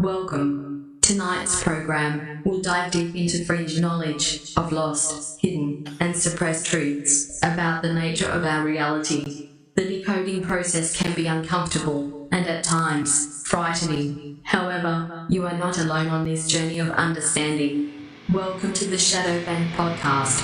Welcome. Tonight's program will dive deep into fringe knowledge of lost, hidden, and suppressed truths about the nature of our reality. The decoding process can be uncomfortable and at times frightening. However, you are not alone on this journey of understanding. Welcome to the Shadow Band Podcast.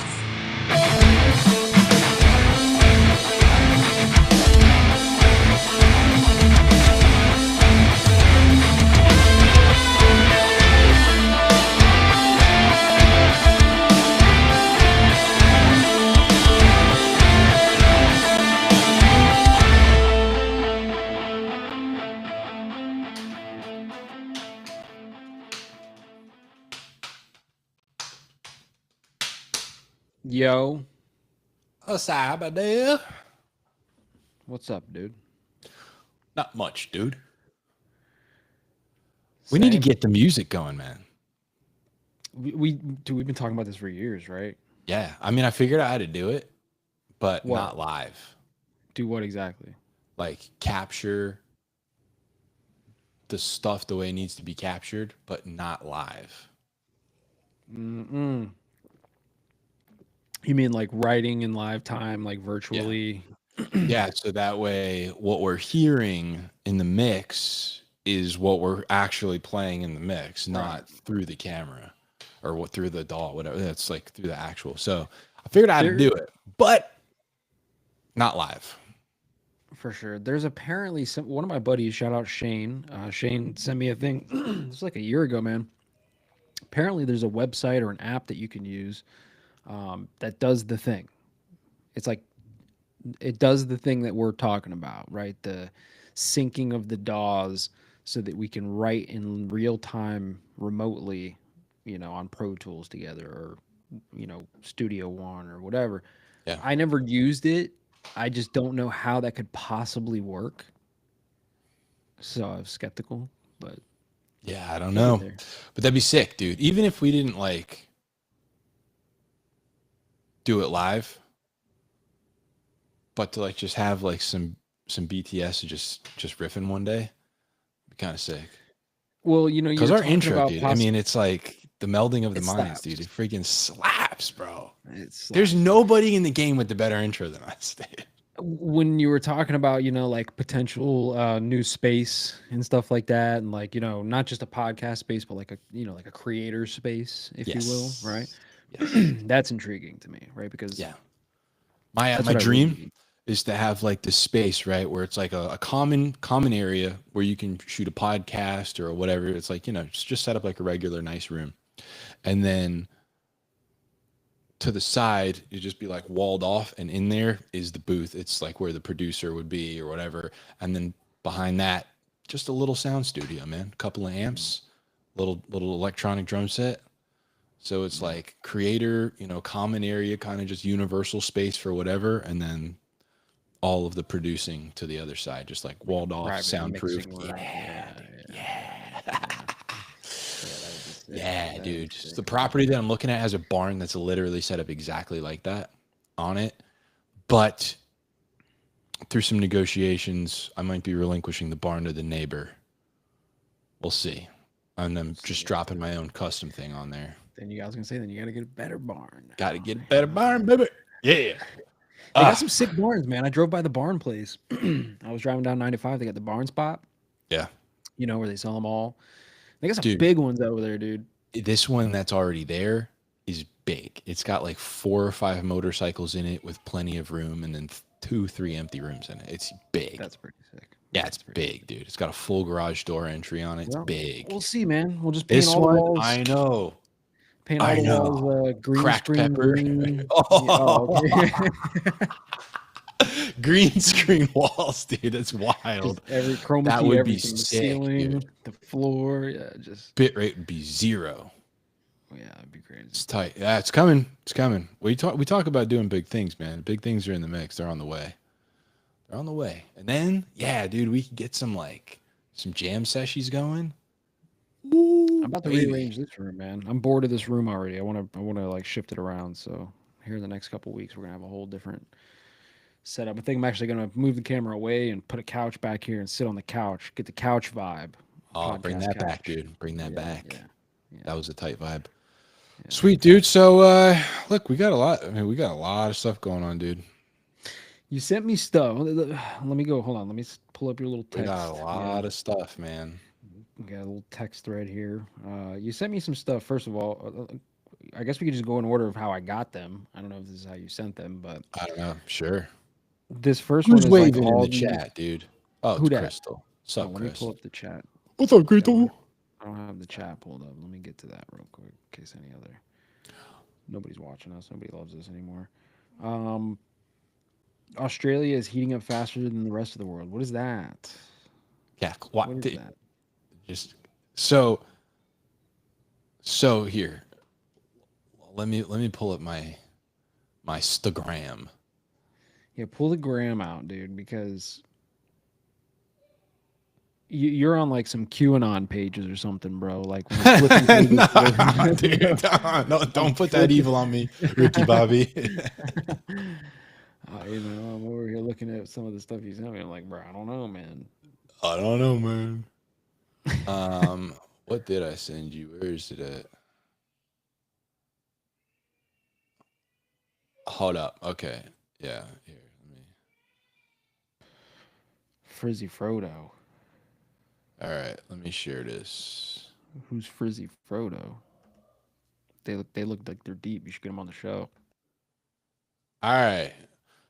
Yo, What's up, dude? what's up, dude? Not much, dude. We need to Same. get the music going, man. We've been talking about this for years, right? Yeah, I mean, I figured out how to do it, but What? not live. Do what exactly? Like capture the stuff the way it needs to be captured, but not live. Mm-mm. You mean like writing in live time, like virtually? Yeah, so that way what we're hearing in the mix is what we're actually playing in the mix, not through the camera or what through the DAW, whatever. That's like through the actual. So I figured out how to do it, but not live. For sure. There's apparently one of my buddies, shout out Shane. Shane sent me a thing. It was like a year ago, man. Apparently, there's a website or an app that you can use that does the thing. It's like it does the thing that we're talking about, right? The syncing of the DAWs so that we can write in real time remotely, on Pro Tools together or, Studio One or whatever. Yeah. I never used it. I just don't know how that could possibly work. So I was skeptical, but Yeah, I don't know. there. But that'd be sick, dude. Even if we didn't like do it live, but to like just have like some BTS just riffing one day, be kind of sick. Well, Because you're our talking intro, about dude. I mean, it's like the melding of the It minds, slaps. dude. It freaking slaps, bro. it's There's nobody in the game with the better intro than us, dude. when you were talking about like potential new space and stuff like that, and like not just a podcast space but like a like a creator space, if you will, right? Yes. That's intriguing to me, right? Because Yeah. My that's my what I really dream need. is to have like this space, right, where it's like a common area where you can shoot a podcast or whatever. It's like, just set up like a regular nice room. And then to the side, you just be like walled off, and in there is the booth. It's like where the producer would be or whatever. And then behind that, just a little sound studio, man. A couple of amps, little electronic drum set. So it's like creator, common area, kind of just universal space for whatever, and then all of the producing to the other side, just like walled off, Private soundproof. mixing room. Yeah, dude. The property that I'm looking at has a barn that's literally set up exactly like that on it. But through some negotiations, I might be relinquishing the barn to the neighbor. We'll see. And I'm just dropping my own custom thing on there. Then I was gonna say, then you gotta get a better barn. Got to get a better barn, baby. Yeah. They got some sick barns, man. I drove by the barn place. I was driving down 95. They got the barn spot, Yeah. where they sell them all. They got some Dude. big ones over there, dude. This one that's already there is big. It's got like 4 or 5 motorcycles in it with plenty of room, and then 2-3 empty rooms in it. It's big. That's pretty sick. Yeah, it's big, dude. It's got a full garage door entry on it. It's Well, big. We'll see, man. We'll just paint This all the one, walls. I know. Paint all I the know. walls green Cracked screen pepper. green. Oh. okay. Green screen walls, dude. That's wild. Every chroma That key, would be everything, the sick, ceiling, dude. the floor. Yeah, just Bit rate would be 0. yeah, that'd be crazy. It's tight. Yeah, it's coming. It's coming. We talk about doing big things, man. Big things are in the mix. They're on the way. They're on the way. And then, yeah, dude, we could get some jam sessions going. I'm about to baby. rearrange this room, man. I'm bored of this room already. I wanna like shift it around. So here in the next couple weeks, we're gonna have a whole different setup. I think I'm actually gonna move the camera away and put a couch back here and sit on the couch, get the couch vibe. Oh, bring podcast that back, couch. dude. Bring that back. Yeah. That was a tight vibe. Yeah. Sweet, dude. So, look, we got a lot. I mean, we got a lot of stuff going on, dude. You sent me stuff. Let me go. Hold on. Let me pull up your little text. We got a lot of stuff, man. We got a little text thread here. You sent me some stuff. First of all, I guess we could just go in order of how I got them. I don't know if this is how you sent them, but I don't know. Sure. this first Who's one is like waving all in the chat, dude? Oh, Who it's dat? Crystal. What's Oh, up, let me pull Crystal? up the chat. What's up, Crystal? I don't have the chat pulled up. Let me get to that real quick in case any other. Nobody's watching us. Nobody loves us anymore. Australia is heating up faster than the rest of the world. What is that? Yeah. What is that? Just so here. Let me pull up my Instagram. Yeah, pull the gram out, dude, because you're on like some QAnon pages or something, bro. Like when I'm flipping through Nah, dude, no, don't put that evil on me, Ricky Bobby. You know, I'm over here looking at some of the stuff you sent me. I'm like, bro, I don't know, man. I don't know, man. What did I send you? Where is it at? Hold up. Okay. Yeah. Here. Let me. Frizzy Frodo. All right. Let me share this. Who's Frizzy Frodo? They look like they're deep. You should get them on the show. All right.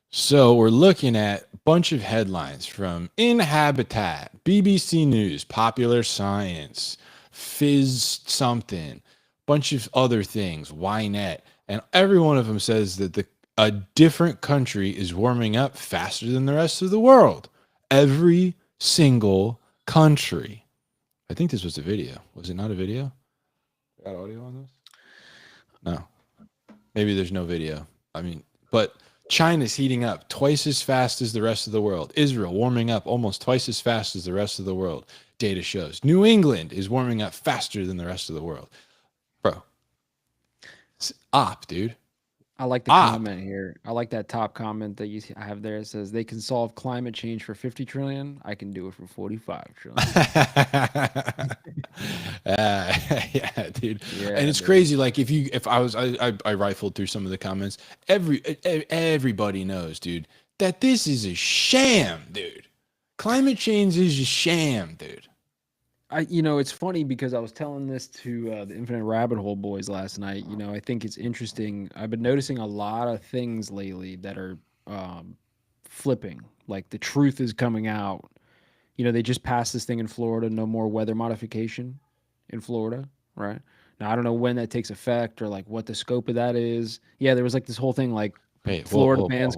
So we're looking at a bunch of headlines from Inhabitat, BBC News, Popular Science, Fizz something, bunch of other things, Ynet, and every one of them says that a different country is warming up faster than the rest of the world. Every single country. I think this was a video. Was it not a video? Got audio on this? No. Maybe there's no video. I mean, but China's heating up twice as fast as the rest of the world. Israel warming up almost twice as fast as the rest of the world. Data shows. New England is warming up faster than the rest of the world. Bro. It's op, dude. I like the comment here. I like that top comment that I have there. It says they can solve climate change for 50 trillion. I can do it for 45 trillion. Yeah, dude. Yeah, and it's dude. crazy. Like I rifled through some of the comments. Everybody knows, dude, that this is a sham, dude. Climate change is a sham, dude. It's funny because I was telling this to the Infinite Rabbit Hole boys last night. I think it's interesting. I've been noticing a lot of things lately that are flipping. Like the truth is coming out. They just passed this thing in Florida, no more weather modification in Florida, right? Now, I don't know when that takes effect or like what the scope of that is. Yeah, there was like this whole thing like Florida bans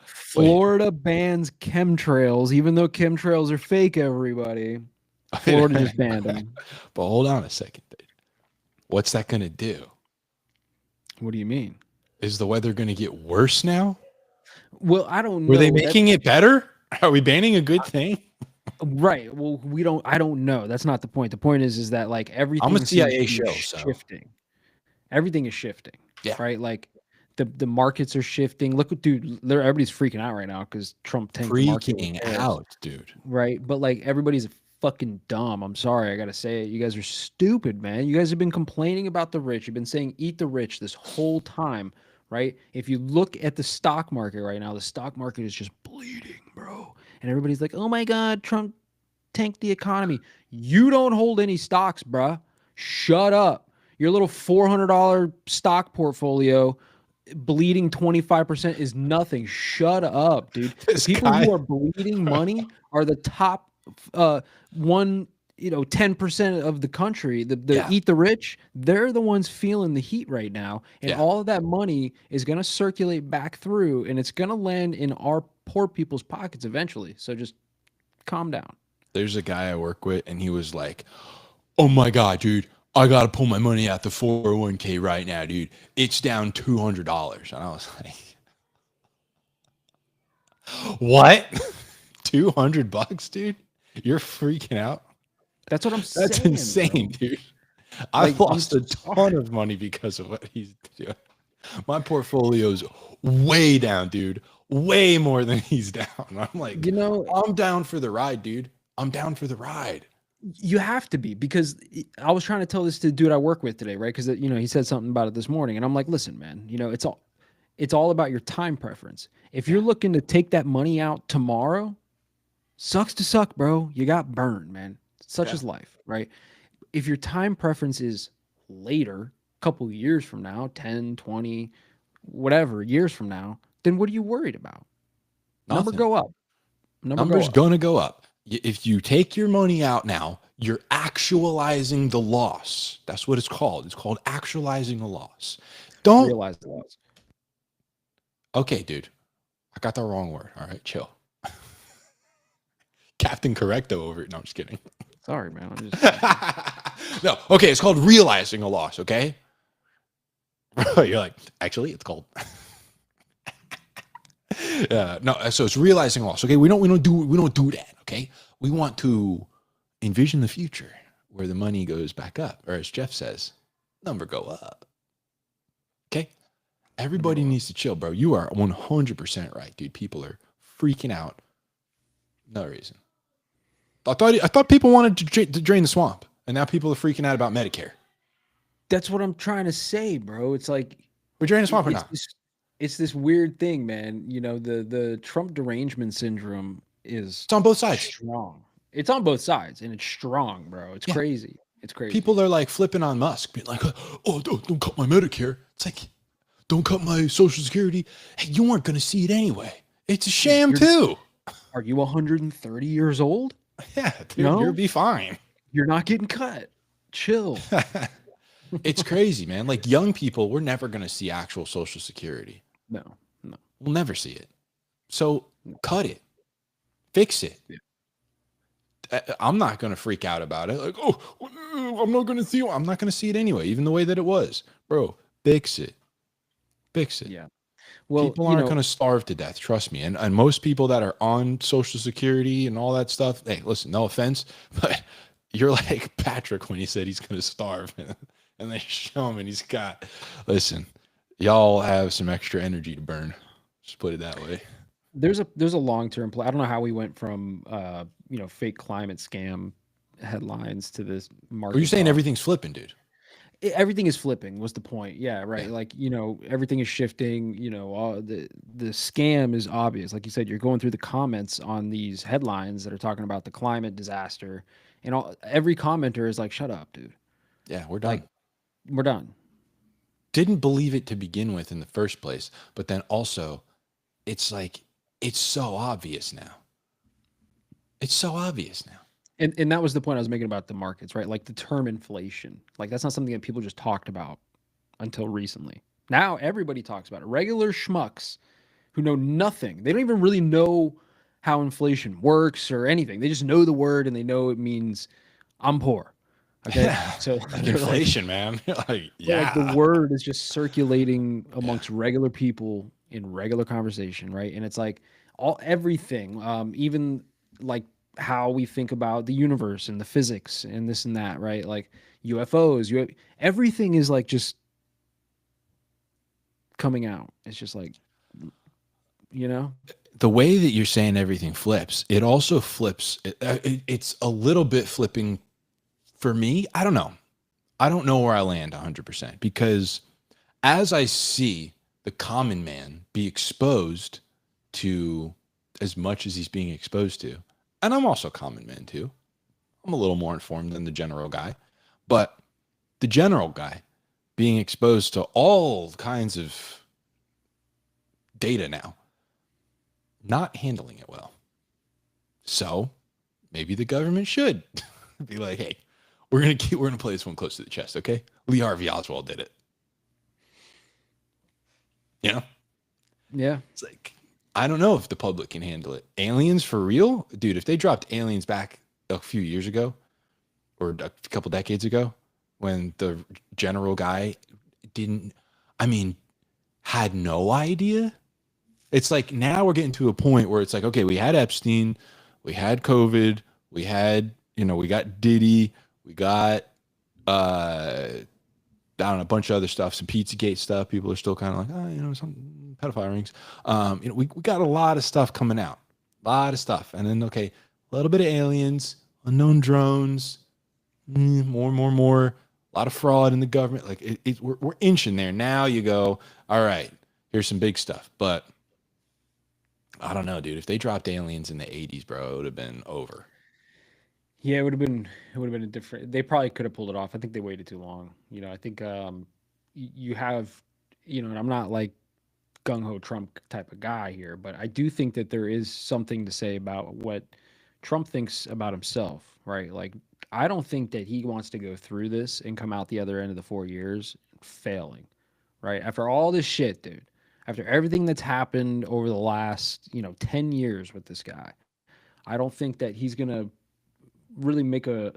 Florida bans chemtrails, even though chemtrails are fake, everybody. Florida just banned them. But hold on a second, dude. What's that going to do? What do you mean? Is the weather going to get worse now? Well, I don't know. Were they making it better? Are we banning a good thing? Right. Well, I don't know. That's not the point. The point is that like everything I'm a CIA show shifting. Everything is shifting. Yeah. Right. Like the markets are shifting. Look, dude, everybody's freaking out right now because Trump tanked the market. Freaking out, dude. Right. But like everybody's fucking dumb. I'm sorry. I got to say it. You guys are stupid, man. You guys have been complaining about the rich. You've been saying eat the rich this whole time, right? If you look at the stock market right now, the stock market is just bleeding, bro. And everybody's like, oh my God, Trump tanked the economy. You don't hold any stocks, bruh. Shut up. Your little $400 stock portfolio bleeding 25% is nothing. Shut up, dude. The people who are bleeding money are the top 10% of the country, the eat the rich. They're the ones feeling the heat right now, and all of that money is going to circulate back through, and it's going to land in our poor people's pockets eventually. So just calm down. There's a guy I work with, and he was like, oh my God, dude, I got to pull my money out the 401k right now, dude. It's down $200. And I was like, what? $200, dude? You're freaking out? That's what I'm saying. That's insane, dude. I've lost a ton of money because of what he's doing. My portfolio's way down, dude. Way more than he's down. I'm like, I'm down for the ride, dude. I'm down for the ride. You have to be, because I was trying to tell this to the dude I work with today, right? Because he said something about it this morning, and I'm like, listen, man, it's all about your time preference. If you're Yeah. looking to take that money out tomorrow, sucks to suck, bro. You got burned, man. Such Yeah. is life, right? If your time preference is later, a couple of years from now, 10, 20, whatever years from now, then what are you worried about? Number Nothing. go up. Number go Numbers up. gonna go up. If you take your money out now, you're actualizing the loss. That's what it's called. It's called actualizing a loss. Don't. Realize the loss. Okay, dude. I got the wrong word. All right, chill. Captain Correcto over it. No, I'm just kidding. Sorry, man. I'm just No, okay, it's called realizing a loss, okay? You're like, actually, it's called no, so it's realizing a loss. Okay, we don't do that, okay? We want to envision the future where the money goes back up, or as Jeff says, number go up. Okay? Everybody needs to chill, bro. You are 100% right, dude. People are freaking out. No reason. I thought people wanted to drain the swamp, and now people are freaking out about Medicare. That's what I'm trying to say, bro. It's like We're draining the swamp or it's not? this weird thing, man. The Trump derangement syndrome is It's on both sides. strong. It's on both sides, and it's strong, bro. It's Yeah. crazy. It's crazy. People are like flipping on Musk, being like, "Oh, don't cut my Medicare." It's like, "Don't cut my Social Security." Hey, you weren't going to see it anyway. It's a sham too. Are you 130 years old? Yeah, dude, No? you'll be fine. You're not getting cut. Chill. It's crazy, man. Like young people, we're never going to see actual Social Security. No. We'll never see it. So cut it, fix it. Yeah. I'm not going to freak out about it. Like, oh, I'm not going to see it. I'm not going to see it anyway, even the way that it was, bro. Fix it. Fix it. Yeah. Well, People aren't going to starve to death. Trust me. And most people that are on Social Security and all that stuff, hey, listen, no offense, but you're like Patrick when he said he's going to starve. And they show him and he's got, listen, y'all have some extra energy to burn. Just put it that way. there's a long-term play. I don't know how we went from fake climate scam headlines to this market. Are you saying talk. everything's flipping, dude? Everything is flipping was the point. Yeah, right. Yeah. Like, everything is shifting. All the scam is obvious. Like you said, you're going through the comments on these headlines that are talking about the climate disaster, and every commenter is like, "Shut up, dude. Yeah, we're done. Like, we're done." Didn't believe it to begin with in the first place, but then also it's like it's so obvious now. It's so obvious now. And that was the point I was making about the markets, right? Like the term inflation. Like that's not something that people just talked about until recently. Now everybody talks about it. Regular schmucks who know nothing. They don't even really know how inflation works or anything. They just know the word and they know it means I'm poor. Okay. Yeah. So Like inflation, man. Like, yeah. like the word is just circulating amongst regular people in regular conversation, right? And it's like everything, even like how we think about the universe and the physics and this and that, right? Like UFOs, everything is like just coming out. It's just like, The way that you're saying everything flips, it also flips. It's a little bit flipping for me. I don't know. I don't know where I land 100% because as I see the common man be exposed to as much as he's being exposed to, and I'm also a common man too. I'm a little more informed than the general guy, but the general guy being exposed to all kinds of data now, not handling it well. So maybe the government should be like, hey, we're gonna play this one close to the chest, okay? Lee Harvey Oswald did it. Yeah. It's like, I don't know if the public can handle it. Aliens for real? Dude, if they dropped aliens back a few years ago or a couple decades ago when the general guy had no idea. It's like now we're getting to a point where it's like, okay, we had Epstein, we had COVID, we had, we got Diddy, we got, I don't know, a bunch of other stuff, some Pizzagate stuff. People are still kind of like, some pedophile rings. We got a lot of stuff coming out, a lot of stuff. And then, okay, a little bit of aliens, unknown drones, more. A lot of fraud in the government. Like we're inching there. Now you go, all right, here's some big stuff. But I don't know, dude. If they dropped aliens in the 80s, bro, it would have been over. Yeah, it would have been a different. They probably could have pulled it off. I think they waited too long. I think you have, and I'm not like gung ho Trump type of guy here, but I do think that there is something to say about what Trump thinks about himself, right? Like, I don't think that he wants to go through this and come out the other end of the 4 years failing, right? After all this shit, dude, after everything that's happened over the last, 10 years with this guy, I don't think that he's going to really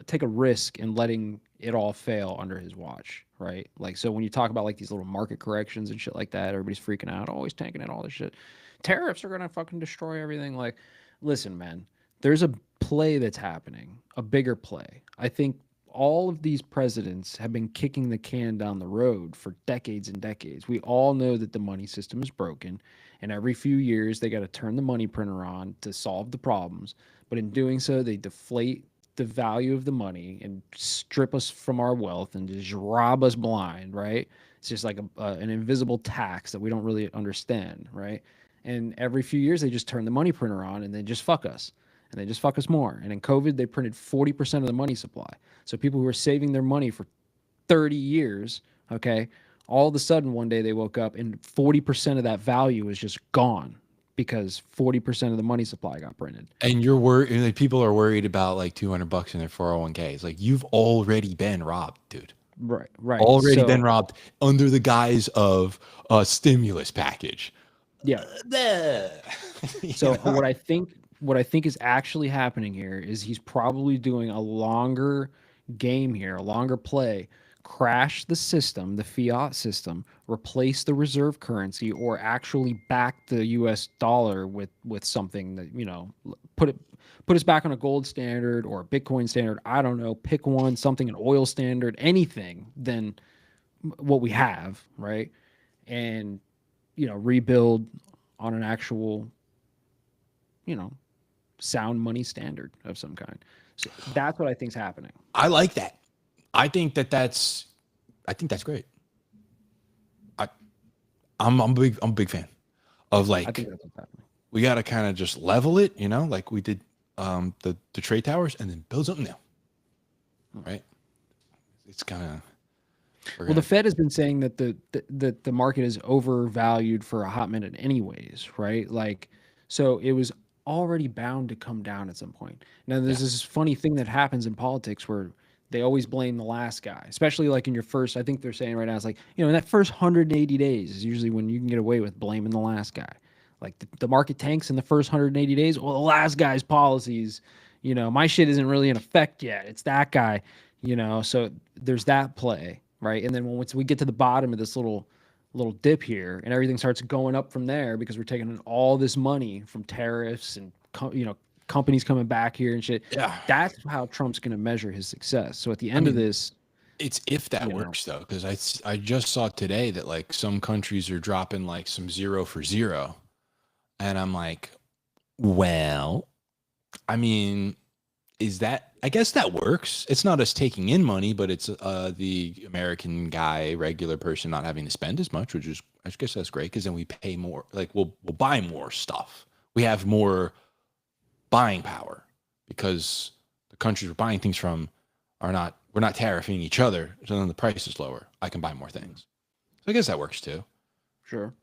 take a risk in letting it all fail under his watch, right? Like, so when you talk about like these little market corrections and shit like that, everybody's freaking out, always tanking it, all this shit. Tariffs are gonna fucking destroy everything. Like, listen, man, there's a play that's happening, a bigger play. I think all of these presidents have been kicking the can down the road for decades and decades. We all know that the money system is broken, and every few years they got to turn the money printer on to solve the problems. But in doing so, they deflate the value of the money and strip us from our wealth and just rob us blind, right? It's just like an invisible tax that we don't really understand, right? And every few years they just turn the money printer on and they just fuck us. And they just fuck us more. And in COVID, they printed 40% of the money supply. So people who were saving their money for 30 years, okay, all of a sudden one day they woke up and 40% of that value is just gone because 40% of the money supply got printed. And you're worried, like people are worried about like $200 in their 401ks. Like you've already been robbed, dude. Right. Already been robbed under the guise of a stimulus package. Yeah. So what I think is actually happening here is he's probably doing a longer game here, a longer play, crash the system, the fiat system, replace the reserve currency, or actually back the US dollar with something that, put us back on a gold standard or a Bitcoin standard. I don't know, pick one, something, an oil standard, anything than what we have, right? And, rebuild on an actual, sound money standard of some kind. So that's what I think is happening. I like that. I think that's great. I'm a big fan of like, I think that's what's happening. We got to kind of just level it, like we did the trade towers, and then build something new. Right? It's kind of. Well, the Fed has been saying that the market is overvalued for a hot minute anyways, right? Like, so it was already bound to come down at some point. Now, there's this funny thing that happens in politics where they always blame the last guy, especially like in your first, I think they're saying right now, it's like, in that first 180 days is usually when you can get away with blaming the last guy. Like the market tanks in the first 180 days. Well, the last guy's policies, my shit isn't really in effect yet. It's that guy, so there's that play. Right. And then once we get to the bottom of this little dip here and everything starts going up from there because we're taking in all this money from tariffs and, companies coming back here and shit. Yeah. That's how Trump's going to measure his success. So at the end of this. It's if that works, though, because I just saw today that like some countries are dropping like some 0 for 0. And I'm like, well, I mean, I guess that works. It's not us taking in money, but it's the American guy, regular person not having to spend as much, which is, I guess that's great because then we pay more. Like we'll buy more stuff. We have more buying power because the countries we're buying things from we're not tariffing each other. So then the price is lower. I can buy more things. So I guess that works too. Sure.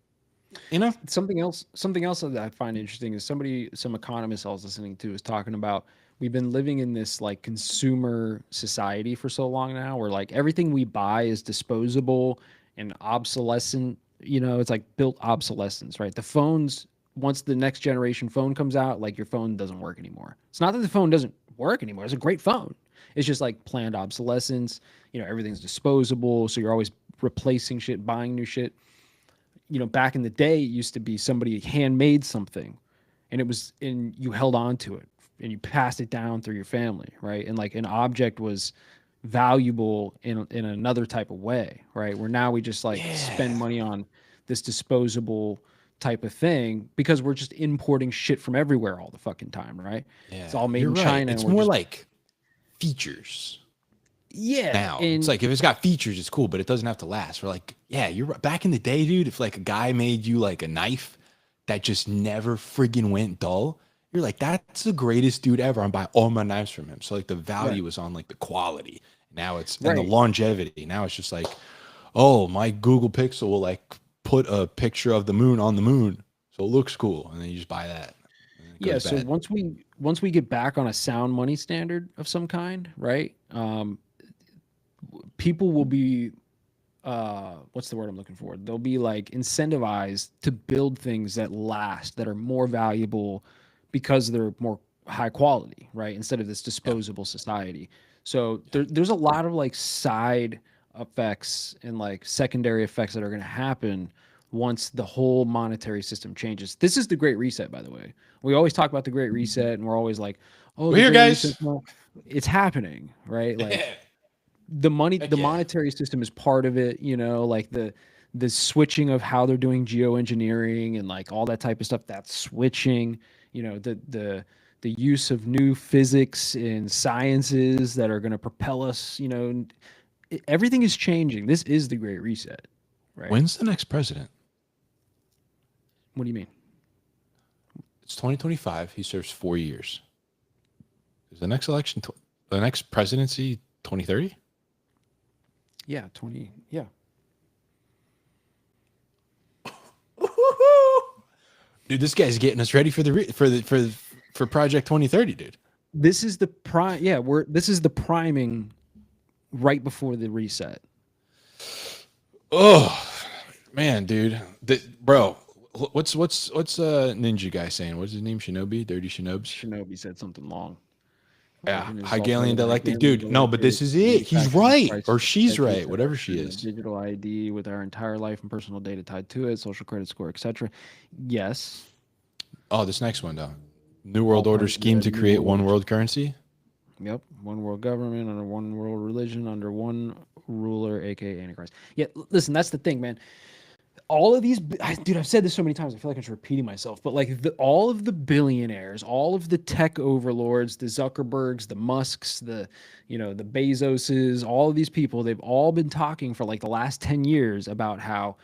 Something else that I find interesting is some economist I was listening to is talking about we've been living in this like consumer society for so long now where like everything we buy is disposable and obsolescent. It's like built obsolescence, right? The phones, once the next generation phone comes out, like your phone doesn't work anymore. It's not that the phone doesn't work anymore. It's a great phone. It's just like planned obsolescence. Everything's disposable. So you're always replacing shit, buying new shit. Back in the day, it used to be somebody handmade something and you held on to it and you passed it down through your family, right? And like an object was valuable in another type of way, right? Where now we just like spend money on this disposable type of thing because we're just importing shit from everywhere all the fucking time, right? Yeah, it's all made in China. It's more like features. Yeah, Now it's and like if it's got features, it's cool, but it doesn't have to last. We're like, yeah, you're right. Back in the day, dude. If like a guy made you like a knife that just never friggin' went dull, you're like, that's the greatest dude ever. I'm buying all my knives from him. So like the value was on like the quality. Now it's and the right. longevity. Now it's just like, oh, my Google Pixel will like put a picture of the moon on the moon, so it looks cool, and then you just buy that, and then it Yeah, goes so bad. once we get back on a sound money standard of some kind, right? People will be what's the word I'm looking for? They'll be like incentivized to build things that last, that are more valuable because they're more high quality, right? Instead of this Yeah, disposable society. So yeah. there's a lot of like side effects and like secondary effects that are going to happen once the whole monetary system changes. This is the Great Reset, by the way. We always talk about the Great Reset, and we're always like, "Oh, We're the here, Great Reset." guys. Well, it's happening, right? Like Yeah, the heck yeah. monetary system is part of it, like the switching of how they're doing geoengineering and like all that type of stuff, that's switching, the use of new physics and sciences that are going to propel us, everything is changing. This is the Great Reset, right? When's the next president? What do you mean? It's 2025. He serves 4 years. Is the next election, the next presidency, 2030? Yeah, 20, yeah. Dude, this guy's getting us ready for for Project 2030, dude. This is the prime, yeah, this is the priming right before the reset. Oh man, dude, bro, what's ninja guy saying? What's his name? Shinobi, Dirty Shinobes. Shinobi said something long. Yeah, Version is Hegelian alternative to dialectic, Hegelian dude. No, but this dialectic, is it. He's manufacturing right, prices or she's decades right, of whatever she action, a is. digital ID with our entire life and personal data tied to it, social credit score, etc. Yes, Oh, this next one though. New World all Order part of scheme the to new create one world. world currency. Yep, one world government under one world religion under one ruler, aka Antichrist. Yeah, listen, that's the thing, man. All of these, dude, I've said this so many times, I feel like I'm just repeating myself, but like all of the billionaires, all of the tech overlords, the Zuckerbergs, the Musks, the Bezoses, all of these people, they've all been talking for like the last 10 years about how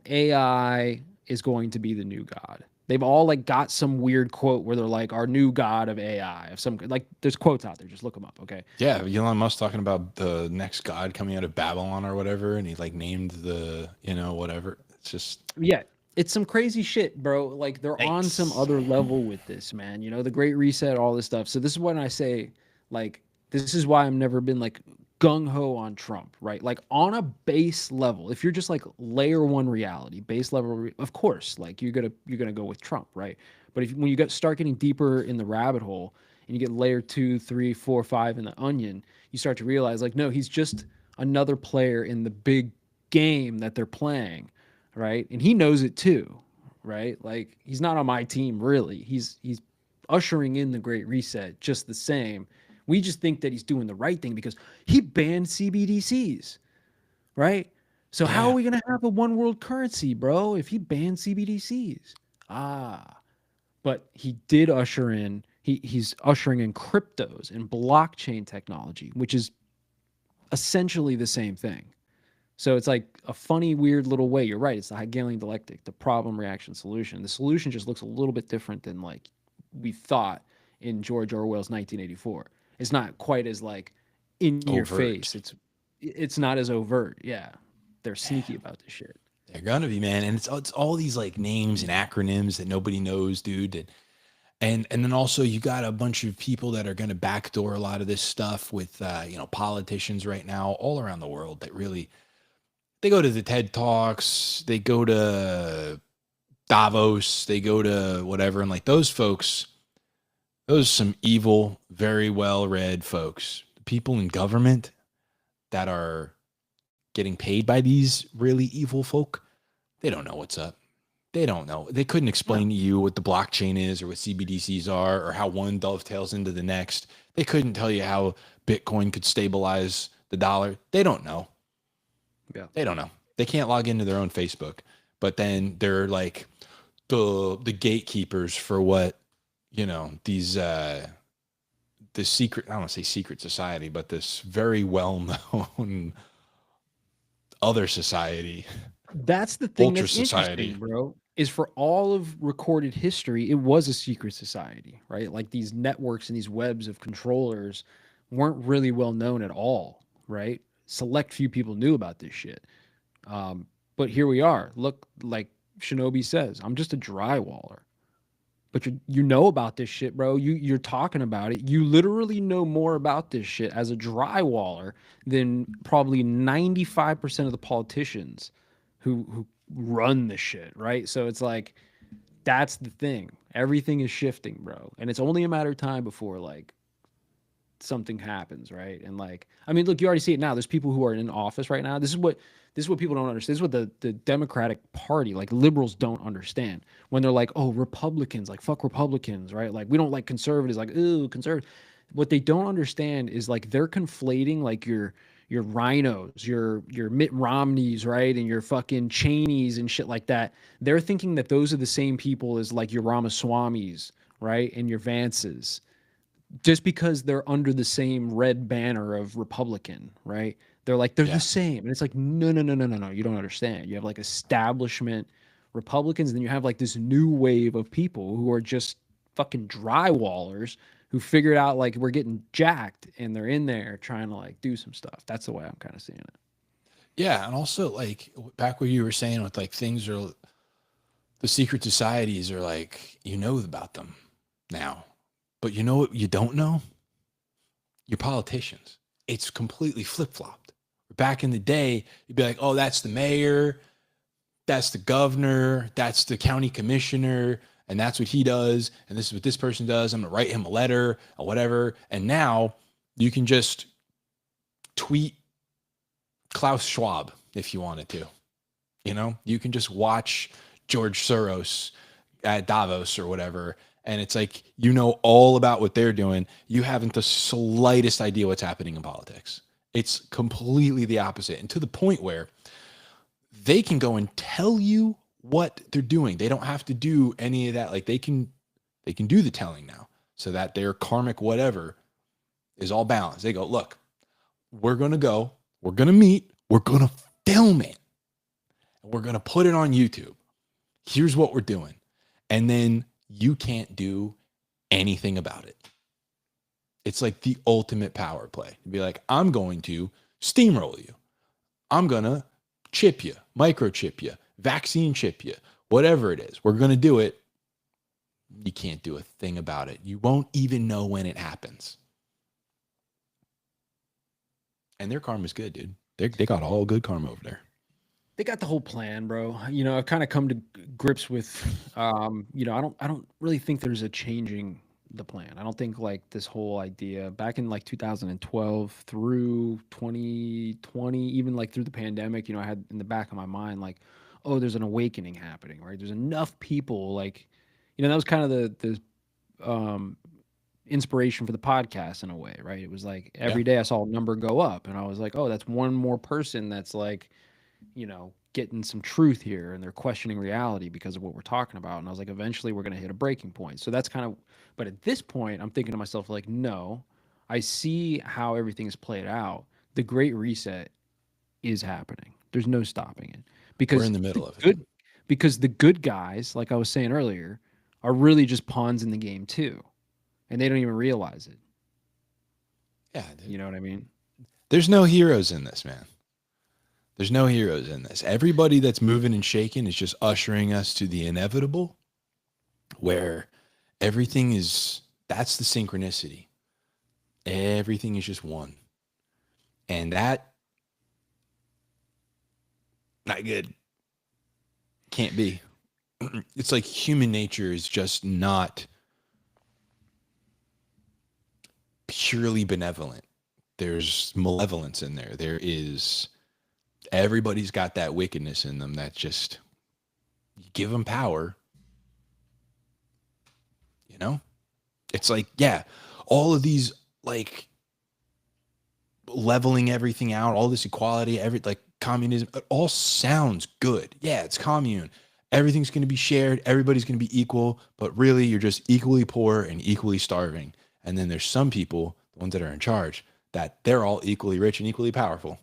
AI is going to be the new God. They've all like got some weird quote where they're like, our new God of AI, of some, like there's quotes out there, just look them up. Okay. Yeah, Elon Musk talking about the next god coming out of Babylon or whatever, and he like named the whatever. It's just Yeah, it's some crazy shit, bro. Like they're on some yikes. other level with this, man. The Great Reset, all this stuff. So this is when I say, like, this is why I've never been like gung ho on Trump, right? Like on a base level, if you're just like layer one reality, base level, of course, like you're gonna go with Trump, right? But if when you start getting deeper in the rabbit hole and you get layer 2, 3, 4, 5 in the onion, you start to realize like, no, he's just another player in the big game that they're playing, right? And he knows it too, right? Like he's not on my team really. He's ushering in the Great Reset just the same. We just think that he's doing the right thing because he banned CBDCs, right? So how are Yeah, we gonna have a one world currency, bro, if he banned CBDCs? But he did usher in he's ushering in cryptos and blockchain technology, which is essentially the same thing. So it's like a funny, weird little way. You're right. It's the Hegelian dialectic, the problem, reaction, solution. The solution just looks a little bit different than like we thought in George Orwell's 1984. It's not quite as like in your face. overt. It's not as overt. Yeah, they're sneaky about this shit. They're gonna be, man, and it's all these like names and acronyms that nobody knows, dude. And then also you got a bunch of people that are gonna backdoor a lot of this stuff with politicians right now all around the world that really they go to the TED Talks, they go to Davos, they go to whatever, and like those folks, those are some evil, very well read folks. People in government that are getting paid by these really evil folk, they don't know what's up. They don't know. They couldn't No. explain to you what the blockchain is or what CBDCs are or how one dovetails into the next. They couldn't tell you how Bitcoin could stabilize the dollar. They don't know. Yeah. They don't know. They can't log into their own Facebook, but then they're like the gatekeepers for what these this secret, I don't want to say secret society, but this very well-known other society, That's the thing ultra that's society. interesting, bro, is for all of recorded history, it was a secret society, right? Like these networks and these webs of controllers weren't really well known at all, right? Select few people knew about this shit. But here we are. Look, like Shinobi says, I'm just a drywaller. But you know about this shit, bro. You're talking about it. You literally know more about this shit as a drywaller than probably 95% of the politicians who run the shit, right? So it's like that's the thing. Everything is shifting, bro. And it's only a matter of time before like something happens, right? And like, I mean, look, you already see it now. There's people who are in office right now. This is what people don't understand. This is what the Democratic Party, like liberals, don't understand when they're like, oh, Republicans, like fuck Republicans, right? Like we don't like conservatives, like ooh, conservative. What they don't understand is like they're conflating like your rhinos, your Mitt Romneys, right, and your fucking Cheneys and shit like that. They're thinking that those are the same people as like your Ramaswamis, right, and your Vances, just because they're under the same red banner of Republican, right? They're like, they're the same. And it's like, no, no, no, no, no, no. You don't understand. You have like establishment Republicans, and then you have like this new wave of people who are just fucking drywallers who figured out like we're getting jacked and they're in there trying to like do some stuff. That's the way I'm kind of seeing it. Yeah. And also like back where you were saying with like things are, the secret societies are like, you know about them now. But you know what you don't know? Your politicians. It's completely flip-flopped. Back in the day, you'd be like, oh, that's the mayor, that's the governor, that's the county commissioner, and that's what he does, and this is what this person does. I'm going to write him a letter or whatever. And now you can just tweet Klaus Schwab if you wanted to. You know, you can just watch George Soros at Davos or whatever, and it's like, you know all about what they're doing. You haven't the slightest idea what's happening in politics. It's completely the opposite. And to the point where they can go and tell you what they're doing. They don't have to do any of that. Like they can do the telling now so that their karmic whatever is all balanced. They go, look, we're going to meet, we're going to film it, and we're going to put it on YouTube. Here's what we're doing. And then you can't do anything about it. It's like the ultimate power play. You'd be like, I'm going to steamroll you. I'm going to chip you, microchip you, vaccine chip you, whatever it is. We're going to do it. You can't do a thing about it. You won't even know when it happens. And their karma's good, dude. They got all good karma over there. They got the whole plan, bro. You know, I've kind of come to grips with, you know, I don't really think there's a changing the plan. I don't think like this whole idea back in like 2012 through 2020, even like through the pandemic, you know, I had in the back of my mind, like, oh, there's an awakening happening, right? There's enough people like, you know, that was kind of the inspiration for the podcast in a way, right? It was like every day I saw a number go up and I was like, oh, that's one more person that's like, you know, getting some truth here and they're questioning reality because of what we're talking about. And I was like, eventually we're going to hit a breaking point. So that's kind of, but at this point, I'm thinking to myself, like, no, I see how everything is played out. The Great Reset is happening. There's no stopping it because we're in the middle of it. Because the good guys, like I was saying earlier, are really just pawns in the game too. And they don't even realize it. Yeah. Dude. You know what I mean? There's no heroes in this, man. There's no heroes in this. Everybody that's moving and shaking is just ushering us to the inevitable where everything is, that's the synchronicity. Everything is just one. And that, not good. Can't be. It's like human nature is just not purely benevolent. There's malevolence in there. There is... Everybody's got that wickedness in them that just, you give them power. You know? It's like, yeah, all of these like leveling everything out, all this equality, like communism, it all sounds good. Yeah, it's commune. Everything's going to be shared. Everybody's going to be equal, but really you're just equally poor and equally starving. And then there's some people, the ones that are in charge, that they're all equally rich and equally powerful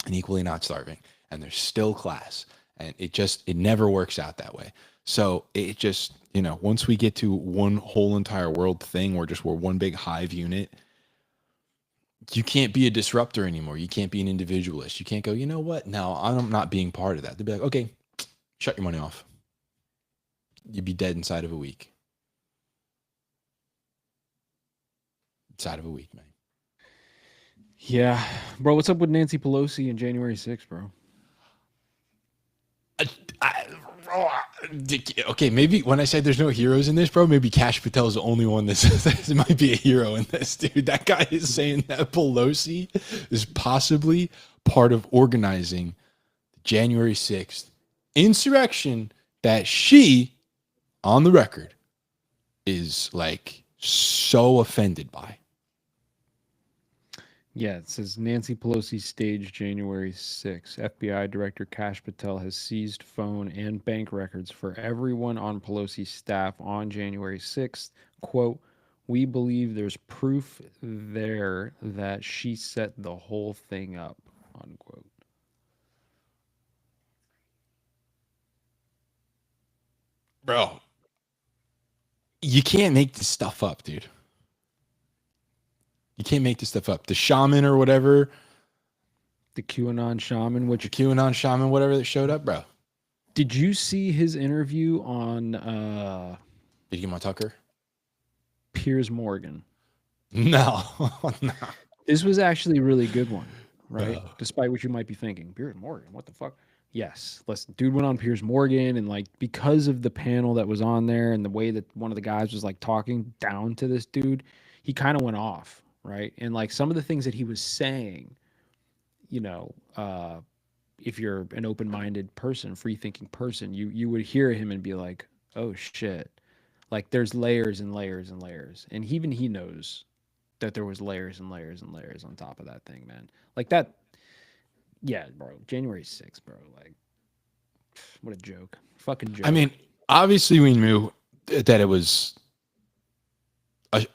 and equally not starving. And there's still class. And it never works out that way. So it just, once we get to one whole entire world thing where we're one big hive unit, you can't be a disruptor anymore. You can't be an individualist. You can't go, you know what? No, I'm not being part of that. They'd be like, okay, shut your money off. You'd be dead inside of a week. Inside of a week, man. Yeah. Bro, what's up with Nancy Pelosi and January 6th, bro? Okay, maybe when I say there's no heroes in this, bro, maybe Kash Patel is the only one that might be a hero in this, dude. That guy is saying that Pelosi is possibly part of organizing the January 6th insurrection that she, on the record, is like so offended by. Yeah, it says Nancy Pelosi staged January 6th. FBI Director Kash Patel has seized phone and bank records for everyone on Pelosi's staff on January 6th. Quote, "We believe there's proof there that she set the whole thing up." Unquote. Bro, you can't make this stuff up, dude. You can't make this stuff up. The shaman or whatever. The QAnon shaman, The QAnon shaman, whatever that showed up, bro. Did you see his interview on Did you get my Tucker? Piers Morgan? No. No. This was actually a really good one, right? Despite what you might be thinking. Piers Morgan, what the fuck? Yes. Listen, dude went on Piers Morgan, and like because of the panel that was on there and the way that one of the guys was like talking down to this dude, he kind of went off, right? And like some of the things that he was saying, if you're an open-minded person, free-thinking person, you would hear him and be like, oh shit. Like there's layers and layers and layers. And even he knows that there was layers and layers and layers on top of that thing, man. Like that, yeah, bro. January 6th, bro. Like, what a joke. Fucking joke. I mean, obviously we knew that it was a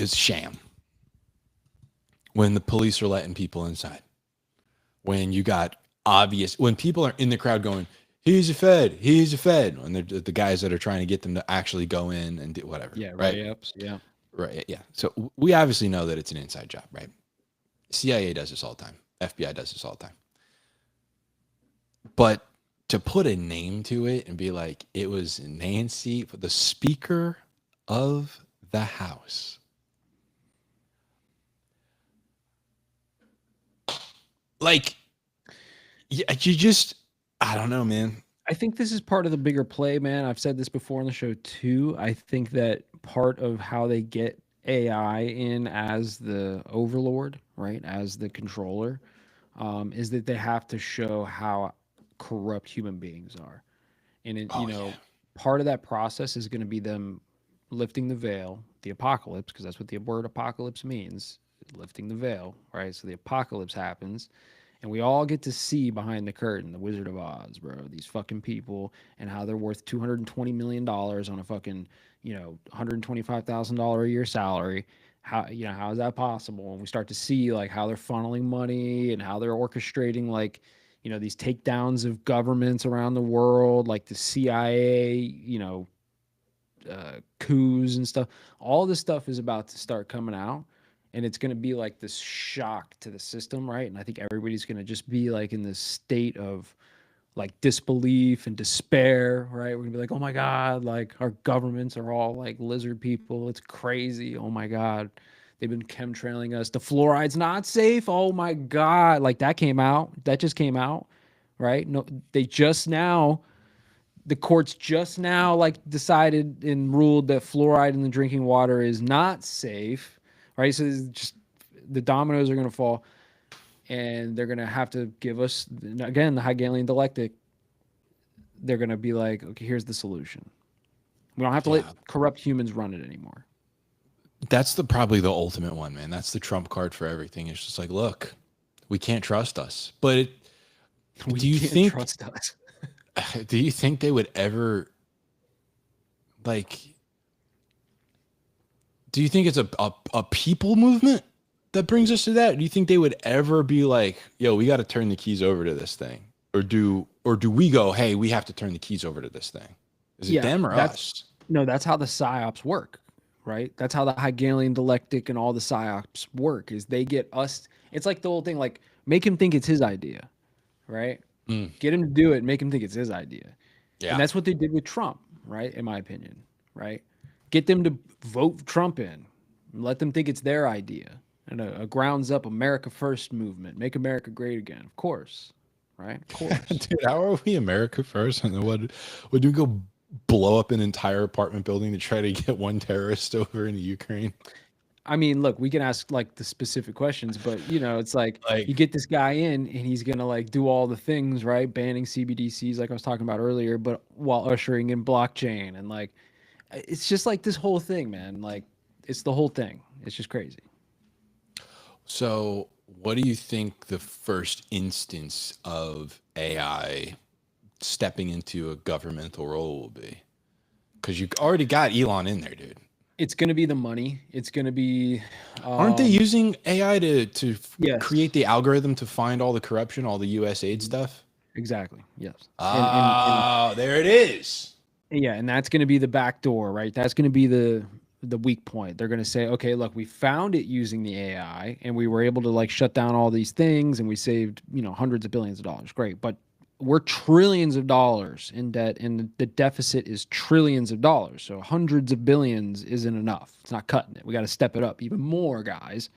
sham. When the police are letting people inside. When you got when people are in the crowd going, he's a Fed, and they're the guys that are trying to get them to actually go in and do whatever. Yeah, right. Yeah. Right. Yeah. So we obviously know that it's an inside job, right? CIA does this all the time. FBI does this all the time. But to put a name to it and be like, it was Nancy, the Speaker of the House. Like, yeah, I don't know, man. I think this is part of the bigger play, man. I've said this before on the show too. I think that part of how they get AI in as the overlord, right, as the controller, is that they have to show how corrupt human beings are. And part of that process is going to be them lifting the veil, the apocalypse, because that's what the word apocalypse means, lifting the veil, right? So the apocalypse happens, and we all get to see behind the curtain, the Wizard of Oz, bro, these fucking people and how they're worth $220 million on a fucking, $125,000 a year salary. How is that possible? And we start to see like how they're funneling money and how they're orchestrating like, these takedowns of governments around the world, like the CIA, coups and stuff. All this stuff is about to start coming out, and it's going to be like this shock to the system, right? And I think everybody's going to just be like in this state of like disbelief and despair, right? We're gonna be like, oh my God, like our governments are all like lizard people. It's crazy. Oh my God. They've been chemtrailing us. The fluoride's not safe. Oh my God. Like that came out. That just came out, right? No, the courts just now like decided and ruled that fluoride in the drinking water is not safe, right? So just the dominoes are going to fall, and they're going to have to give us, again, the Hegelian dialectic. They're going to be like, okay, here's the solution. We don't have to let corrupt humans run it anymore. That's probably the ultimate one, man. That's the trump card for everything. It's just like, look, we can't trust us. But do you think they would ever, like, do you think it's a people movement that brings us to that? Do you think they would ever be like, yo, we got to turn the keys over to this thing? Or do we go, hey, we have to turn the keys over to this thing? Is it them or us? No, that's how the psyops work, right? That's how the Hegelian dialectic and all the psyops work. Is they get us. It's like the whole thing, like make him think it's his idea, right? Get him to do it, and make him think it's his idea. Yeah. And that's what they did with Trump, right? In my opinion, right? Get them to vote Trump in, let them think it's their idea, and a grounds up America First movement, make America great again. Of course, right? Of course. Dude, how are we America first? And then would we go blow up an entire apartment building to try to get one terrorist over into Ukraine? I mean, look, we can ask like the specific questions, but you know, it's like you get this guy in and he's gonna like do all the things, right? Banning CBDCs, like I was talking about earlier, but while ushering in blockchain and like it's just like this whole thing, man. Like it's the whole thing. It's just crazy. So, what do you think the first instance of AI stepping into a governmental role will be? Because you already got Elon in there, dude. It's going to be the money. It's going to be. Aren't they using AI to yes. create the algorithm to find all the corruption, all the USAID stuff? Exactly. Yes. Oh, there it is. Yeah, and that's going to be the back door, right? That's going to be the weak point. They're going to say, okay, look, we found it using the AI, and we were able to like shut down all these things, and we saved hundreds of billions of dollars. Great, but we're trillions of dollars in debt, and the deficit is trillions of dollars. So hundreds of billions isn't enough. It's not cutting it. We got to step it up even more, guys.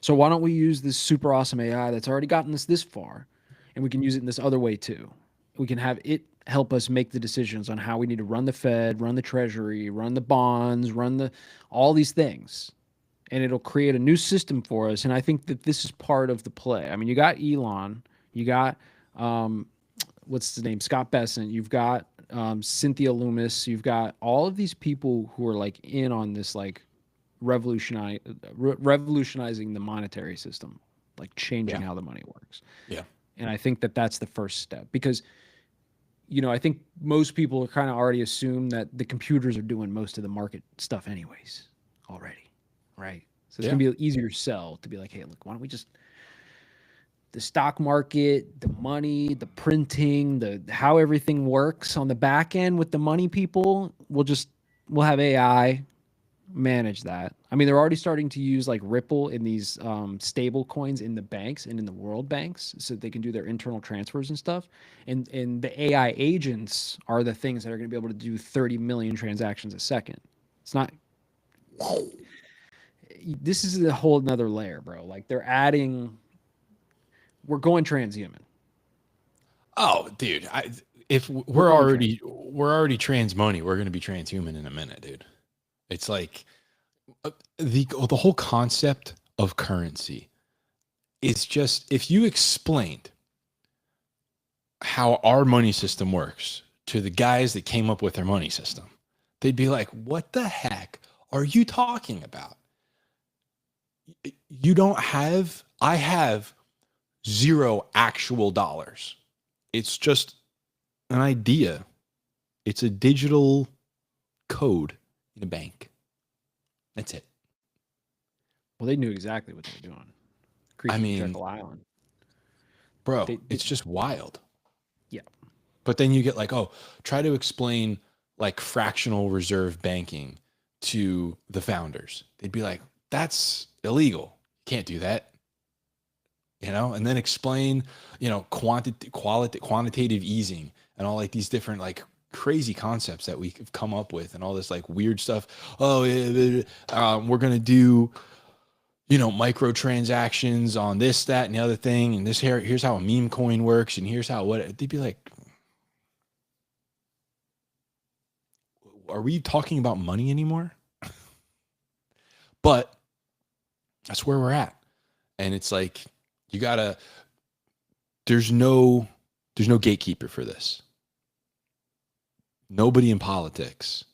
So why don't we use this super awesome AI that's already gotten us this far, and we can use it in this other way too. We can have it help us make the decisions on how we need to run the Fed, run the Treasury, run the bonds, run all these things. And it'll create a new system for us. And I think that this is part of the play. I mean, you got Elon, you got what's his name, Scott Bessent, you've got Cynthia Loomis, you've got all of these people who are like in on this, like revolutionizing the monetary system, like changing how the money works. Yeah. And I think that that's the first step, because I think most people are kind of already assume that the computers are doing most of the market stuff anyways already, right? So it's gonna be an easier sell to be like, hey, look, why don't we just the stock market, the money, the printing, how everything works on the back end with the money people, we'll have AI manage that. I mean, they're already starting to use like Ripple in these stable coins in the banks and in the world banks so they can do their internal transfers and stuff. And the AI agents are the things that are going to be able to do 30 million transactions a second. It's not. This is a whole nother layer, bro. Like we're going transhuman. Oh, dude. If we're already trans money, we're going to be transhuman in a minute, dude. It's like the whole concept of currency is just, if you explained how our money system works to the guys that came up with their money system, they'd be like, what the heck are you talking about? I have zero actual dollars. It's just an idea. It's a digital code in a bank. That's it. Well, they knew exactly what they were doing. I mean, Jekyll Island. Bro, it's just wild. Yeah. But then you get like, try to explain like fractional reserve banking to the founders. They'd be like, that's illegal. Can't do that. And then explain, quantitative easing and all like these different like crazy concepts that we've come up with and all this like weird stuff. We're going to do, microtransactions on this, that, and the other thing. And here's how a meme coin works. And here's how they'd be like, are we talking about money anymore? But that's where we're at. And it's like, there's no gatekeeper for this. Nobody in politics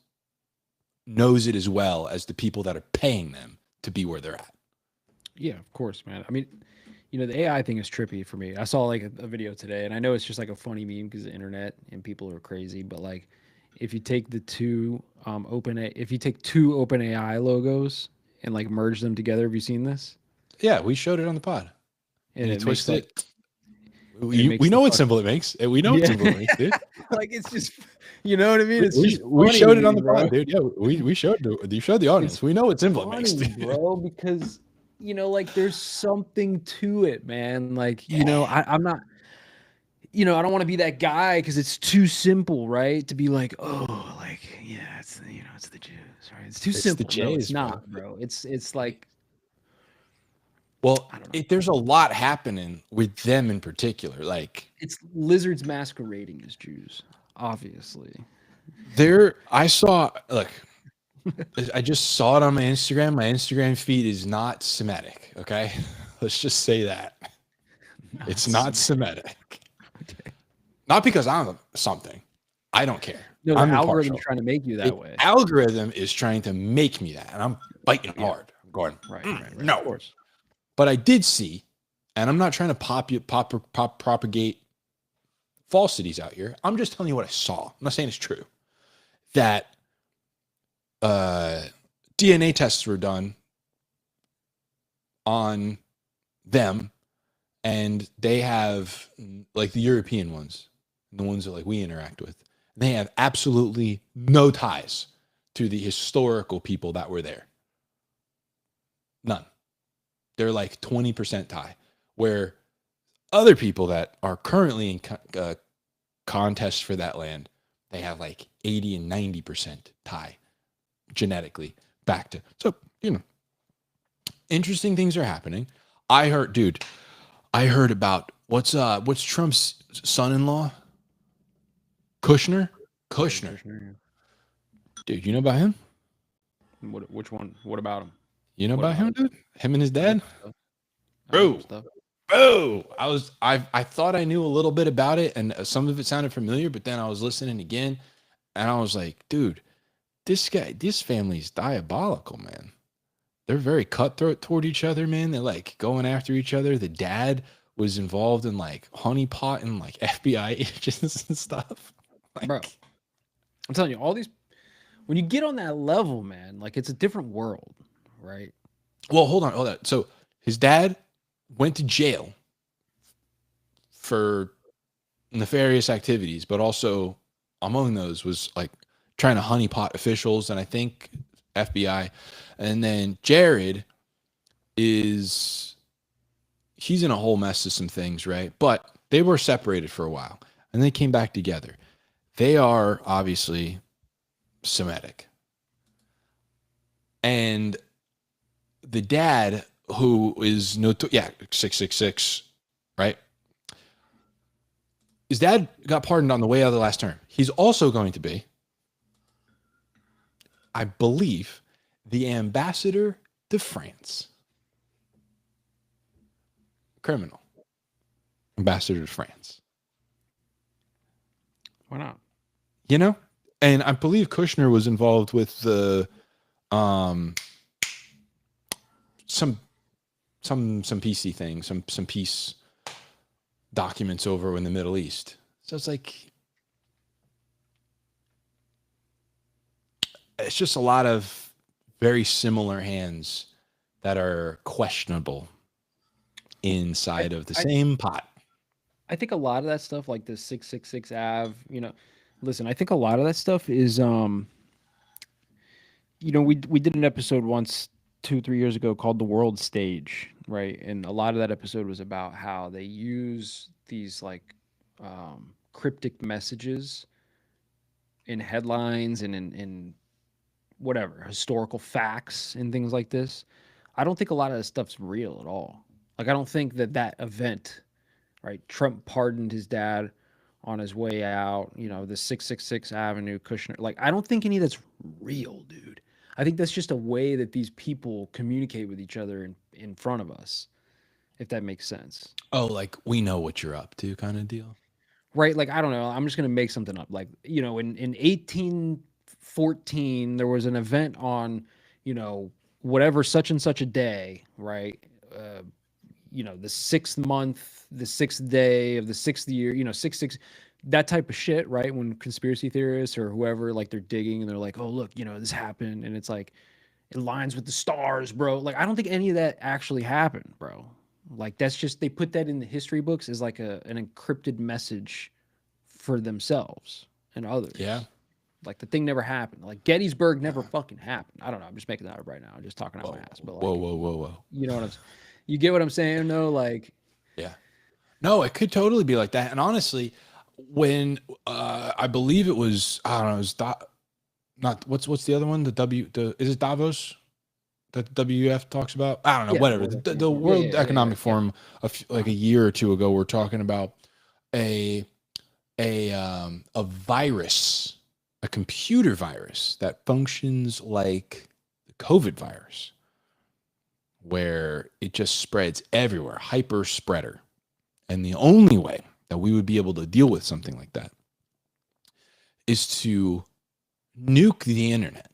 knows it as well as the people that are paying them to be where they're at. Yeah, of course, man. I mean, the AI thing is trippy for me. I saw like a video today, and I know it's just like a funny meme because the internet and people are crazy, but like if you take the two if you take two OpenAI logos and like merge them together. Have you seen this? Yeah, we showed it on the pod. And And you it makes twist like it. it makes We the know what fuck- symbol it makes. We know what Yeah. symbol it makes, dude. like it's just you know what I mean? It's We, just we funny showed to it on me, the bro. pod, dude. Yeah, we showed the audience. We know what symbol it makes, Funny, dude. bro, because you know, like there's something to it, man. Like, you know, I'm not, you know, I don't want to be that guy because it's too simple, right? To be like, oh, like, yeah, it's you know, it's the Jews, right? It's too It's the simple. No, it's Jays, bro. not, bro. It's like Well, I don't know. there's a lot happening with them in particular. Like It's lizards masquerading as Jews, obviously. I just saw it on my Instagram. My Instagram feed is not Semitic. Okay. Let's just say that. It's not Semitic. Okay. Not because I'm something. I don't care. No, the I'm algorithm's impartial. trying to make you that The way. algorithm is trying to make me that, and I'm biting Yeah. hard. I'm going, Right, no. Of course. But I did see, and I'm not trying to propagate falsities out here. I'm just telling you what I saw. I'm not saying it's true. That DNA tests were done on them, and they have like the European ones, the ones that like we interact with. They have absolutely no ties to the historical people that were there. None. They're like 20% tie, where other people that are currently in contests for that land, they have like 80 and 90% tie genetically back to. So, you know, interesting things are happening. I heard about what's Trump's son-in-law? Kushner? Kushner. Yeah. Dude, you know about him? Which one? What about him? You know What about about him, dude? Him and his dad? Bro. Bro, I thought I knew a little bit about it, and some of it sounded familiar, but then I was listening again, and I was like, dude, this family's diabolical, man. They're very cutthroat toward each other, man. They're like going after each other. The dad was involved in like honeypot and like FBI agents and stuff. Like, Bro, I'm telling you, all these when you get on that level, man, like it's a different world, right? well, hold on. So his dad went to jail for nefarious activities, but also among those was like trying to honeypot officials and I think FBI. And then Jared he's in a whole mess of some things, right? But they were separated for a while and they came back together. They are obviously Semitic. And the dad, who is 666, right? His dad got pardoned on the way out of the last term. He's also going to be, I believe, the ambassador to France. Criminal. Ambassador to France. Why not? You know? And I believe Kushner was involved with the some PC thing, some peace documents over in the Middle East. So it's like it's just a lot of very similar hands that are questionable inside of the same pot. I think a lot of that stuff, like the 666 Ave, you know, listen, I think a lot of that stuff is, you know, we did an episode once 2-3 years ago called The World Stage, right? And a lot of that episode was about how they use these like cryptic messages in headlines and in whatever historical facts and things like this. I don't think a lot of that stuff's real at all. Like I don't think that event, right? Trump pardoned his dad on his way out, you know, the 666 Avenue, Kushner. Like, I don't think any of that's real, dude. I think that's just a way that these people communicate with each other in front of us, if that makes sense. Oh, like we know what you're up to kind of deal. Right? Like, I don't know. I'm just going to make something up. Like, you know, in 1814, there was an event on, you know, whatever, such and such a day, right? You know, the 6th month, the 6th day of the 6th year, you know, 666. that type of shit, right? When conspiracy theorists or whoever, like, they're digging and they're like, oh, look, this happened. And it's like, it lines with the stars, bro. Like, I don't think any of that actually happened, bro. Like, that's just, they put that in the history books as like an encrypted message for themselves and Yeah. others. Like, the thing never happened. Like, Gettysburg never fucking happened. I don't know. I'm just making that up right now. I'm just talking out my ass. But Whoa, like, whoa, whoa, whoa. you know what you get what I'm saying, though? Like, Yeah. No, it could totally be like that. And honestly, when I believe it was, I don't know, it was not what's the other one? Is it Davos that the WF talks about? I don't know, yeah, whatever. World The Economic- World Economic yeah. Forum like a year or two ago, we're talking about a virus, a computer virus that functions like the COVID virus, where it just spreads everywhere, hyper spreader. And the only way that we would be able to deal with something like that is to nuke the internet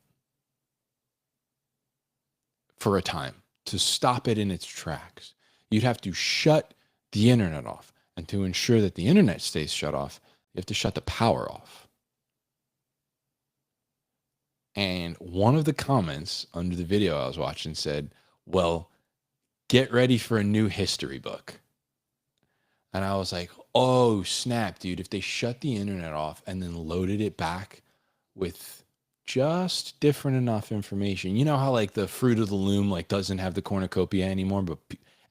for a time, to stop it in its tracks. You'd have to shut the internet off. And to ensure that the internet stays shut off, you have to shut the power off. And one of the comments under the video I was watching said, well, get ready for a new history book. And I was like, oh, snap, dude. If they shut the internet off and then loaded it back with just different enough information. You know how like the Fruit of the Loom like doesn't have the cornucopia anymore,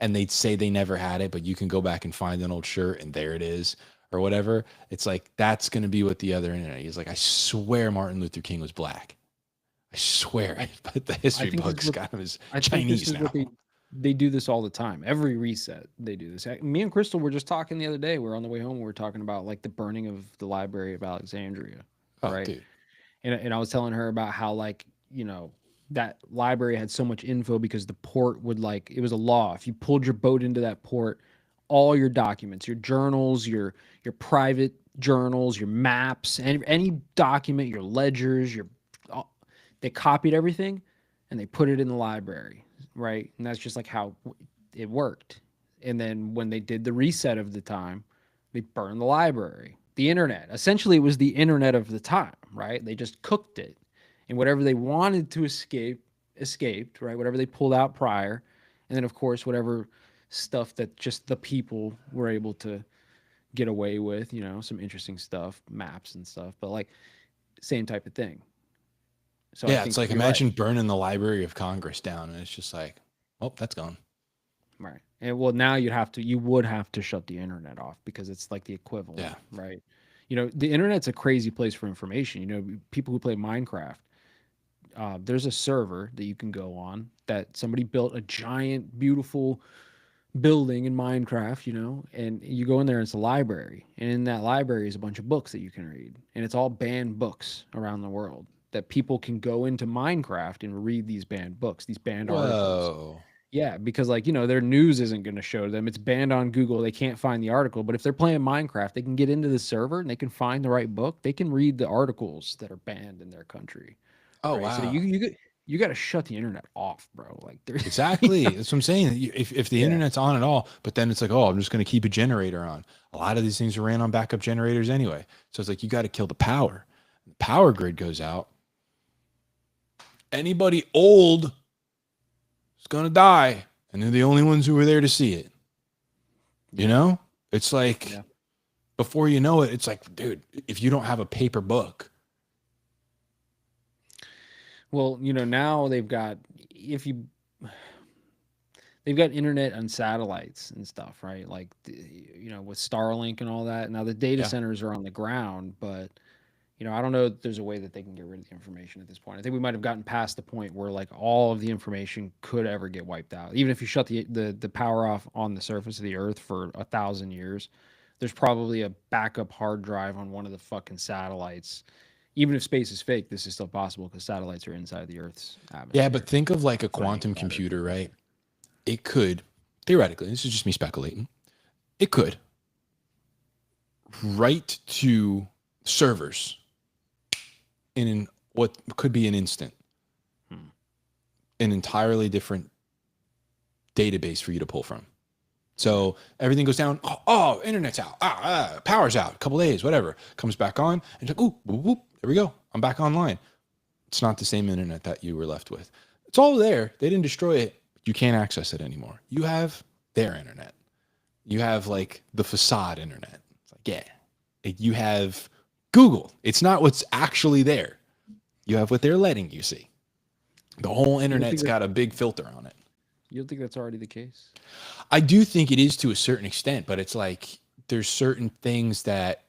and they'd say they never had it, but you can go back and find an old shirt and there it is or whatever. It's like, that's going to be what the other internet. He's like, I swear Martin Luther King was black. I swear. But the history books got him as Chinese now. They do this all the time. Every reset, they do this. Me and Crystal were just talking the other day. We were on the way home. We were talking about like the burning of the Library of Alexandria, right? Dude. And I was telling her about how like, that library had so much info because the port would like, it was a law. If you pulled your boat into that port, all your documents, your journals, your private journals, your maps, any document, your ledgers, they copied everything and they put it in the library. Right. And that's just like how it worked. And then when they did the reset of the time, they burned the library, the internet. Essentially, it was the internet of the time, right? They just cooked it. And whatever they wanted to escaped, right? Whatever they pulled out prior. And then, of course, whatever stuff that just the people were able to get away with, some interesting stuff, maps and stuff. But like, same type of thing. So yeah, it's like imagine burning the Library of Congress down, and it's just like, oh, that's gone. Right. And well, now you would have to shut the internet off because it's like the equivalent. Yeah. Right. The internet's a crazy place for information. People who play Minecraft, there's a server that you can go on that somebody built a giant, beautiful building in Minecraft, and you go in there and it's a library. And in that library is a bunch of books that you can read. And it's all banned books around the world that people can go into Minecraft and read these banned books, these banned articles. Yeah, because their news isn't going to show them. It's banned on Google. They can't find the article. But if they're playing Minecraft, they can get into the server and they can find the right book. They can read the articles that are banned in their country. Oh, right? wow. So you got to shut the internet off, bro. Like exactly. That's what I'm saying. If the internet's on at all, but then it's like, oh, I'm just going to keep a generator on. A lot of these things are ran on backup generators anyway. So it's like, you got to kill the power. The power grid goes out. Anybody old is going to die. And they're the only ones who were there to see it. It's like, before you know it, it's like, dude, if you don't have a paper book. Well, now they've got internet on satellites and stuff, right? Like, with Starlink and all that. Now the data centers are on the ground, but I don't know if there's a way that they can get rid of the information at this point. I think we might have gotten past the point where like all of the information could ever get wiped out. Even if you shut the power off on the surface of the earth for 1,000 years, there's probably a backup hard drive on one of the fucking satellites. Even if space is fake, this is still possible because satellites are inside the Earth's atmosphere. Yeah, but think of like a quantum computer, right? It could, theoretically, this is just me speculating, it could write to servers in what could be an instant, an entirely different database for you to pull from. So everything goes down. Oh, internet's out. Power's out. A couple days, whatever. Comes back on, and like, ooh, whoop, whoop, there we go. I'm back online. It's not the same internet that you were left with. It's all there. They didn't destroy it. You can't access it anymore. You have their internet. You have like the facade internet. It's like, yeah. You have Google. It's not what's actually there. You have what they're letting you see. The whole internet's got a big filter on it. You don't think that's already the case? I do think it is to a certain extent, but it's like there's certain things that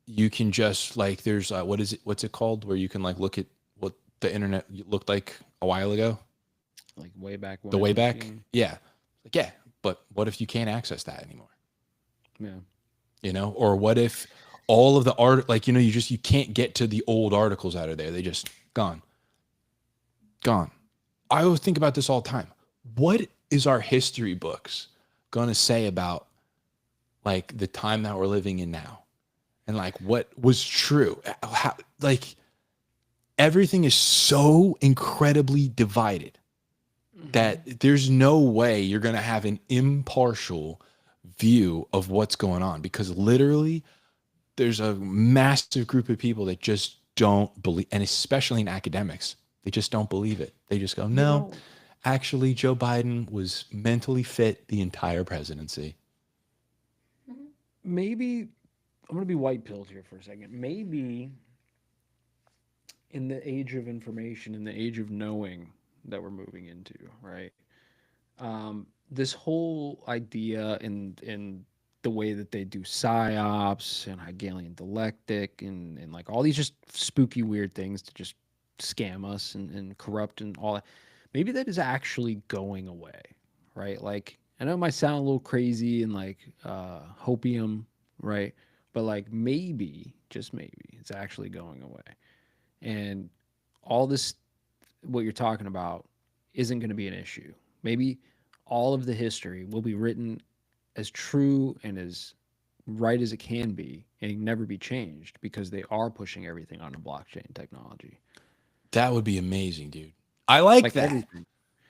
you can just like, there's what's it called, where you can like look at what the internet looked like a while ago, like way back when. The way back, yeah, like yeah. But what if you can't access that anymore? Yeah, you know, or what if all of the art, like, you know, you can't get to the old articles out of there. They just gone. I always think about this all the time. What is our history books going to say about like the time that we're living in now? And like what was true? How, like everything is so incredibly divided that there's no way you're going to have an impartial view of what's going on, because literally there's a massive group of people that just don't believe, and especially in academics, they just don't believe it. They just go, no, actually Joe Biden was mentally fit the entire presidency. Maybe I'm going to be white pilled here for a second. Maybe in the age of information, in the age of knowing that we're moving into, right? This whole idea in the way that they do psyops and Hegelian dialectic and like all these just spooky weird things to just scam us and corrupt and all that, maybe that is actually going away, right? Like I know it might sound a little crazy and like hopium, right? But like maybe, just maybe, it's actually going away. And all this, what you're talking about, isn't going to be an issue. Maybe all of the history will be written as true and as right as it can be and never be changed because they are pushing everything onto blockchain technology. That would be amazing, dude. I like that. Everything.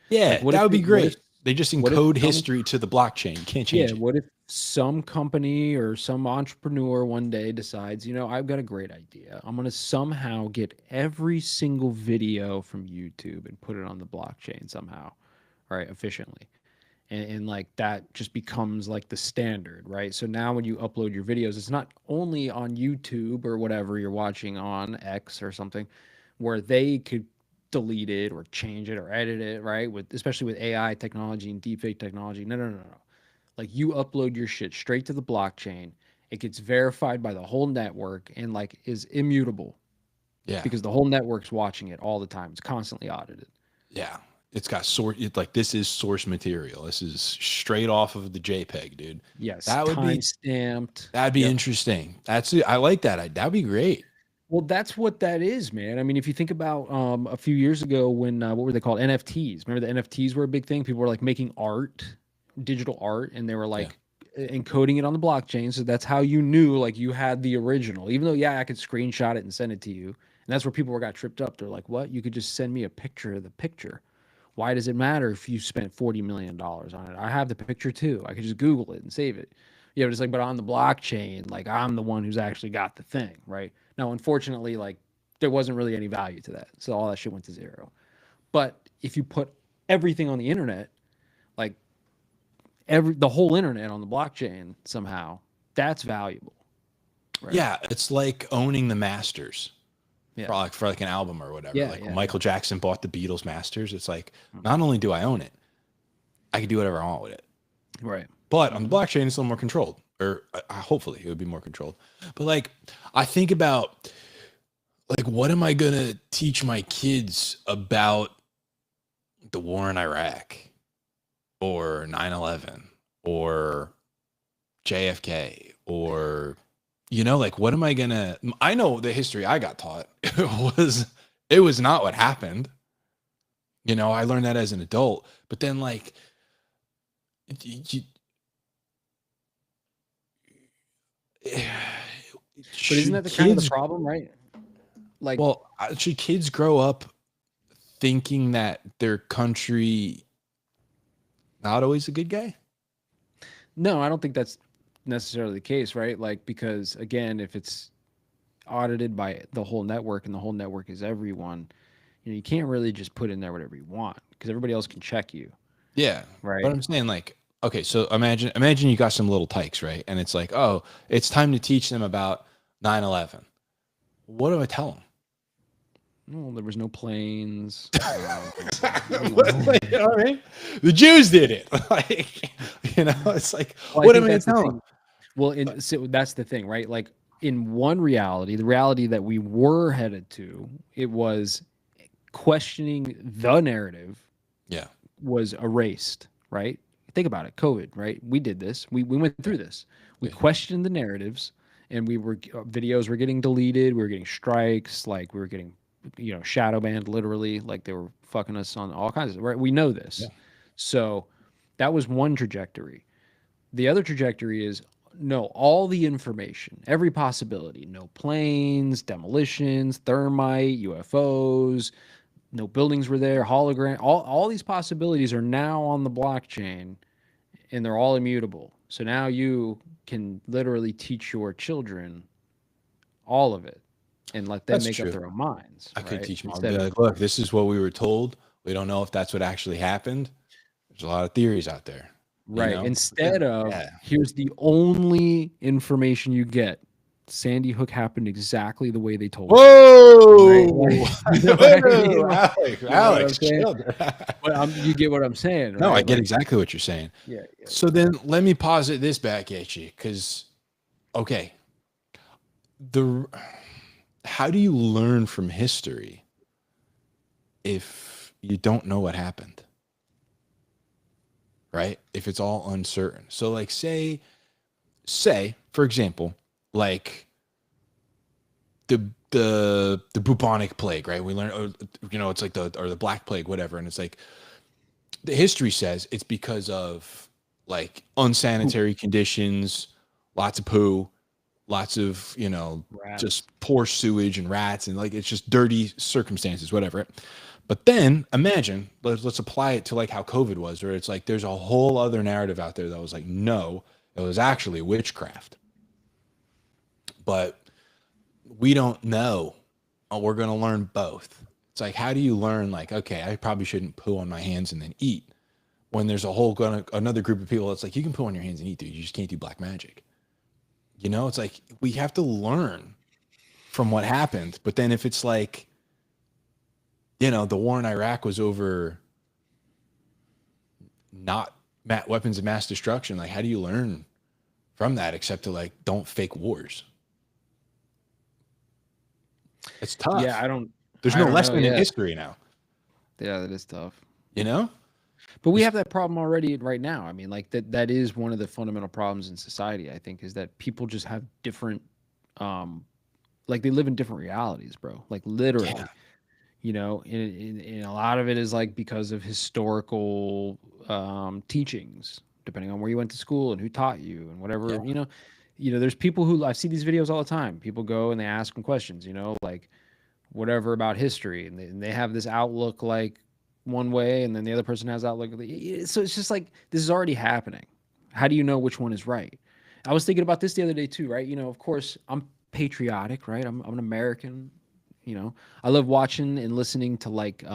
Yeah, like that would be great. They just encode history to the blockchain. You can't change it. What if some company or some entrepreneur one day decides, you know, I've got a great idea. I'm going to somehow get every single video from YouTube and put it on the blockchain somehow, right, efficiently. And like that just becomes like the standard, right? So now when you upload your videos, it's not only on YouTube or whatever you're watching on X or something where they could delete it or change it or edit it, right? With especially with AI technology and deepfake technology. No. Like you upload your shit straight to the blockchain. It gets verified by the whole network and like is immutable. Yeah. Because the whole network's watching it all the time. It's constantly audited. Yeah. It's got source. Like this is source material. This is straight off of the JPEG, dude. Yes. That would be stamped. That'd be interesting. That's it. I like that. That'd be great. Well, that's what that is, man. I mean, if you think about a few years ago when what were they called? NFTs. Remember the NFTs were a big thing. People were like making art, digital art, and they were like encoding it on the blockchain. So that's how you knew like you had the original. Even though I could screenshot it and send it to you, and that's where people got tripped up. They're like, "What? You could just send me a picture of the picture. Why does it matter if you spent $40 million on it? I have the picture too. I could just Google it and save it." Yeah, but it's like, but on the blockchain, like I'm the one who's actually got the thing, right? Now, unfortunately, like there wasn't really any value to that. So all that shit went to zero. But if you put everything on the internet, like the whole internet on the blockchain somehow, that's valuable. Right? Yeah, it's like owning the masters. Yeah. For like an album or whatever. Yeah, like when Michael Jackson bought the Beatles masters, it's like not only do I own it, I can do whatever I want with it. Right. But on the blockchain, it's a little more controlled, or hopefully it would be more controlled. But like, I think about like, what am I going to teach my kids about the war in Iraq or 9/11 or JFK or, you know, like, what am I going to, I know the history I got taught. It was not what happened. You know, I learned that as an adult, but then like, but isn't that the kind of the problem, right? Like, well, should kids grow up thinking that their country not always a good guy? No, I don't think that's necessarily the case, right? Like, because again, if it's audited by the whole network and the whole network is everyone, you can't really just put in there whatever you want because everybody else can check you, Yeah. But right? I'm saying like, okay, so imagine you got some little tykes, right? And it's like, oh, it's time to teach them about 9/11. What do I tell them? Well, there was no planes. You know what I mean? The Jews did it. Like, it's like, Well, I what am think I going to that's the tell them? thing. Well, so that's the thing, right? Like in one reality, the reality that we were headed to, it was questioning the narrative Yeah. was erased, right? Think about it. COVID, right? We did this. We went through this. We Yeah. questioned the narratives, and we were videos were getting deleted. We were getting strikes. Like we were getting, shadow banned literally. Like they were fucking us on all kinds of. Right? We know this. Yeah. So that was one trajectory. The other trajectory is no, all the information, every possibility, no planes, demolitions, thermite, UFOs, no buildings were there, hologram, all these possibilities are now on the blockchain and they're all immutable. So now you can literally teach your children all of it and let them That's make up true. their own minds, I could right? teach them. I'd Instead be of like, look, this is what we were told. We don't know if that's what actually happened. There's a lot of theories out there, right, Yeah. instead of Yeah. here's the only information you get. Sandy Hook happened exactly the way they told you. Right? Whoa! Like, you know what I mean? Whoa! Like, Alex, you know what I'm Alex, saying? chill. But you get what I'm saying, No, I right? get Like, exactly what you're saying. yeah, yeah, So then let me posit this back at you, because okay, how do you learn from history if you don't know what happened? Right? If it's all uncertain. So like say, for example, like the bubonic plague, right? We learn, it's like the black plague, whatever, and it's like the history says it's because of like unsanitary conditions, lots of poo, lots of rats. just poor sewage and rats, and like it's just dirty circumstances, whatever. But then imagine, let's apply it to like how COVID was, where it's like there's a whole other narrative out there that was like, no, it was actually witchcraft. But we don't know. We're going to learn both. It's like, how do you learn like, okay, I probably shouldn't poo on my hands and then eat, when there's another group of people that's like, you can poo on your hands and eat, dude. You just can't do black magic. It's like we have to learn from what happened. But then if it's like, the war in Iraq was over not weapons of mass destruction, like how do you learn from that except to like don't fake wars? It's tough. Yeah, There's I no don't lesson know, in yeah. history now. Yeah, that is tough. But we have that problem already right now. I mean, like that is one of the fundamental problems in society, I think, is that people just have different like they live in different realities, bro. Like literally. Yeah. And a lot of it is like because of historical teachings, depending on where you went to school and who taught you and whatever, there's people who I see these videos all the time. People go and they ask them questions, like whatever about history, and they have this outlook like one way, and then the other person has outlook. So it's just like this is already happening. How do you know which one is right? I was thinking about this the other day too, right? Of course, I'm patriotic, right? I'm an American. I love watching and listening to like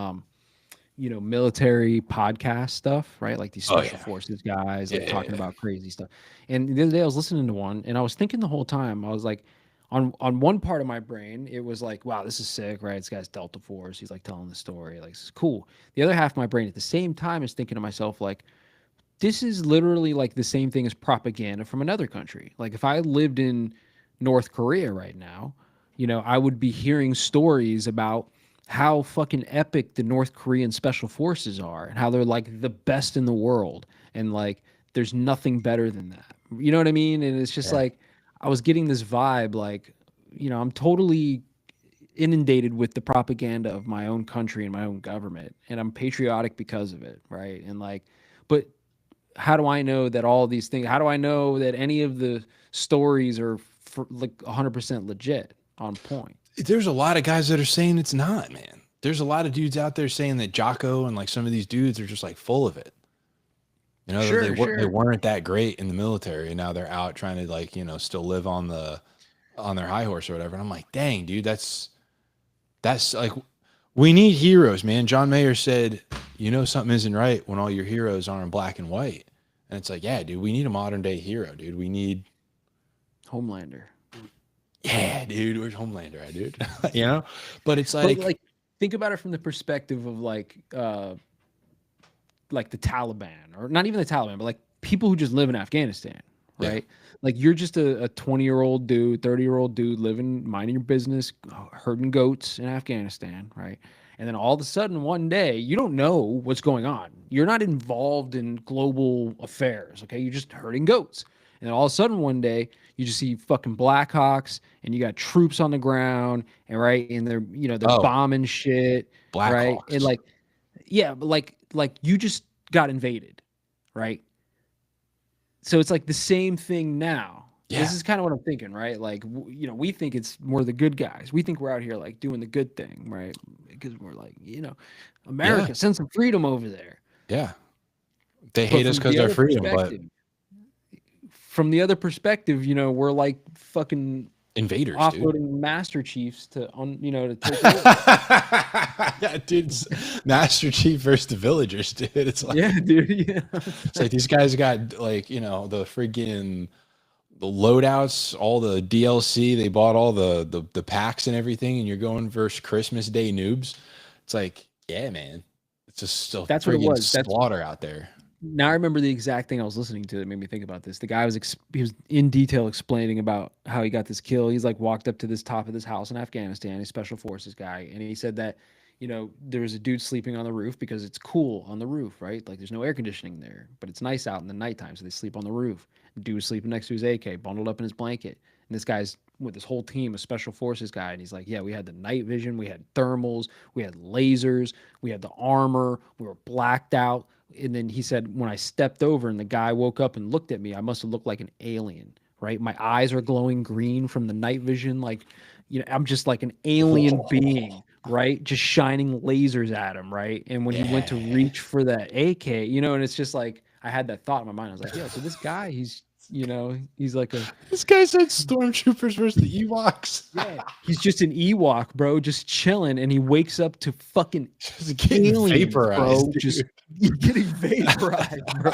military podcast stuff, right? Like these special forces guys like talking about crazy stuff. And the other day I was listening to one and I was thinking the whole time, I was like, on one part of my brain, it was like, wow, this is sick, right? This guy's Delta Force. He's like telling the story. Like, this is cool. The other half of my brain at the same time is thinking to myself, like, this is literally like the same thing as propaganda from another country. Like if I lived in North Korea right now, I would be hearing stories about how fucking epic the North Korean special forces are and how they're like the best in the world. And like, there's nothing better than that. You know what I mean? And it's just like, I was getting this vibe, like, I'm totally inundated with the propaganda of my own country and my own government. And I'm patriotic because of it. Right. And like, but how do I know that all these things, how do I know that any of the stories are like 100% legit? On point. There's a lot of guys that are saying it's not, man. There's a lot of dudes out there saying that Jocko and like some of these dudes are just like full of it. You know, Sure, they sure. weren't that great in the military, and now they're out trying to like, still live on their high horse or whatever. And I'm like, dang, dude, that's like, we need heroes, man. John Mayer said, something isn't right when all your heroes are in black and white. And it's like, yeah, dude, we need a modern day hero, dude. We need, Homelander. yeah, dude, where's Homelander at, dude? But it's But like, think about it from the perspective of like the Taliban, or not even the Taliban, but like people who just live in Afghanistan, right? Yeah. Like you're just a 20-year-old dude, 30-year-old dude living, minding your business, herding goats in Afghanistan, right? And then all of a sudden one day, you don't know what's going on. You're not involved in global affairs, okay? You're just herding goats. And then all of a sudden one day, you just see fucking Blackhawks and you got troops on the ground, and right, and they're oh, bombing shit, right? And Blackhawks. like, yeah, but like you just got invaded, right? So it's like the same thing now. Yeah. This is kind of what I'm thinking, right? Like, we think it's more the good guys. We think we're out here like doing the good thing, right? Because we're like, America, Yeah. send some freedom over there. Yeah. They But hate us from because the they're other freedom, but perspective, we're like fucking invaders, dude. offloading Master Chiefs to take over. Yeah, dude. Master Chief versus the villagers, dude. It's like, Yeah, dude. Yeah. it's like these guys got like, the freaking the loadouts, all the DLC. They bought all the packs and everything, and you're going versus Christmas Day noobs. It's like, yeah, man. It's just a That's what it friggin' was. slaughter out there. Now I remember the exact thing I was listening to that made me think about this. The guy was he was in detail explaining about how he got this kill. He's like walked up to this top of this house in Afghanistan, a special forces guy, and he said that there was a dude sleeping on the roof because it's cool on the roof, right? Like there's no air conditioning there, but it's nice out in the nighttime, so they sleep on the roof. The dude was sleeping next to his AK, bundled up in his blanket, and this guy's with this whole team of special forces guy, and he's like, yeah, we had the night vision, we had thermals, we had lasers, we had the armor, we were blacked out. And then he said, when I stepped over and the guy woke up and looked at me, I must have looked like an alien, right? My eyes are glowing green from the night vision. Like, I'm just like an alien being, right? Just shining lasers at him, right? And when he went to reach for that AK, and it's just like, I had that thought in my mind. I was like, yeah, so this guy, he's like This guy said stormtroopers versus the Ewoks. yeah, he's just an Ewok, bro, just chilling, and he wakes up to fucking Just getting aliens, vaporized, bro, dude. just getting vaporized, bro.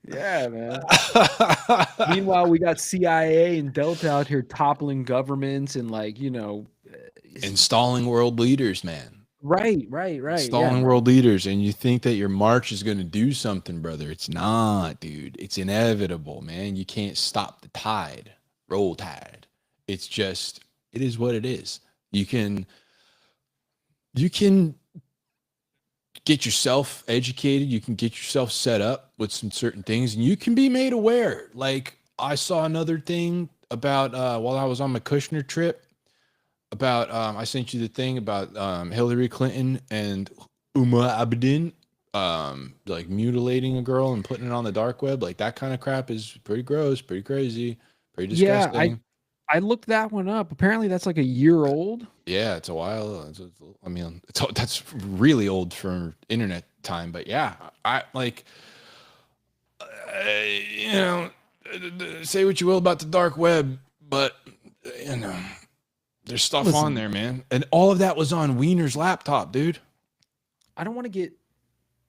Yeah, man. Meanwhile, we got CIA and Delta out here toppling governments and Installing world leaders, man. right. Installing Yeah, world leaders, and you think that your march is going to do something, brother. It's not, dude. It's inevitable, man. You can't stop the tide. Roll tide. It's just, it is what it is. You can get yourself educated, you can get yourself set up with some certain things, and you can be made aware. Like I saw another thing about while I was on my Kushner trip about I sent you the thing about Hillary Clinton and Uma Abedin like mutilating a girl and putting it on the dark web. Like that kind of crap is pretty gross, pretty crazy, pretty disgusting. yeah. I looked that one up. Apparently, that's like a year old. Yeah, it's a while. I mean, that's really old for internet time, but yeah, I like, say what you will about the dark web, but there's stuff on there, man, and all of that was on Wiener's laptop, dude. I don't want to get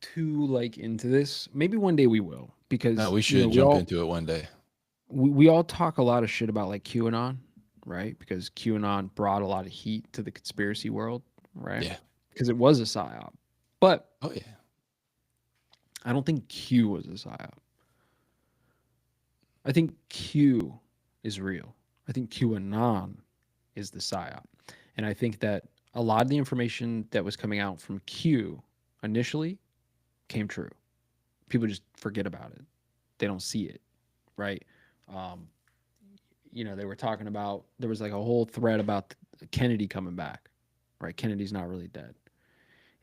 too into this. Maybe one day we will, because No, we should jump into it one day. We all talk a lot of shit about QAnon, right? Because QAnon brought a lot of heat to the conspiracy world, right? Yeah. Because it was a psyop. But Oh yeah. I don't think Q was a psyop. I think Q is real. I think QAnon is the psyop. And I think that a lot of the information that was coming out from Q initially came true. People just forget about it. They don't see it, right? They were talking about, there was like a whole thread about Kennedy coming back, right? Kennedy's not really dead.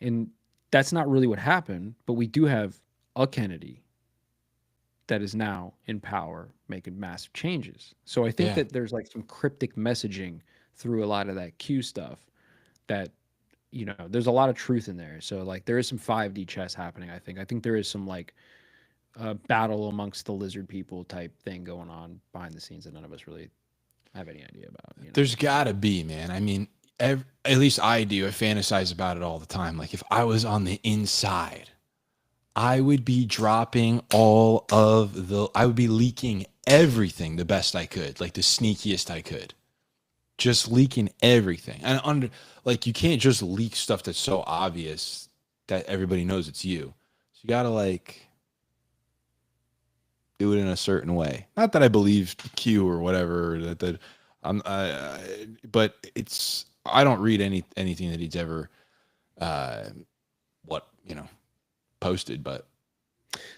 And that's not really what happened, but we do have a Kennedy that is now in power making massive changes. So I think that there's like some cryptic messaging through a lot of that Q stuff that you know, there's a lot of truth in there. So like there is some 5D chess happening. I think there is some like battle amongst the lizard people type thing going on behind the scenes that none of us really have any idea about. You know, There's gotta be, man. I mean, at least I do. I fantasize about it all the time. Like if I was on the inside, I would be dropping I would be leaking everything the best I could, like the sneakiest I could. Just leaking everything. And like you can't just leak stuff that's so obvious that everybody knows it's you. So you gotta like do it in a certain way. Not that I believe Q or whatever that but it's I don't read anything that he's ever what posted, but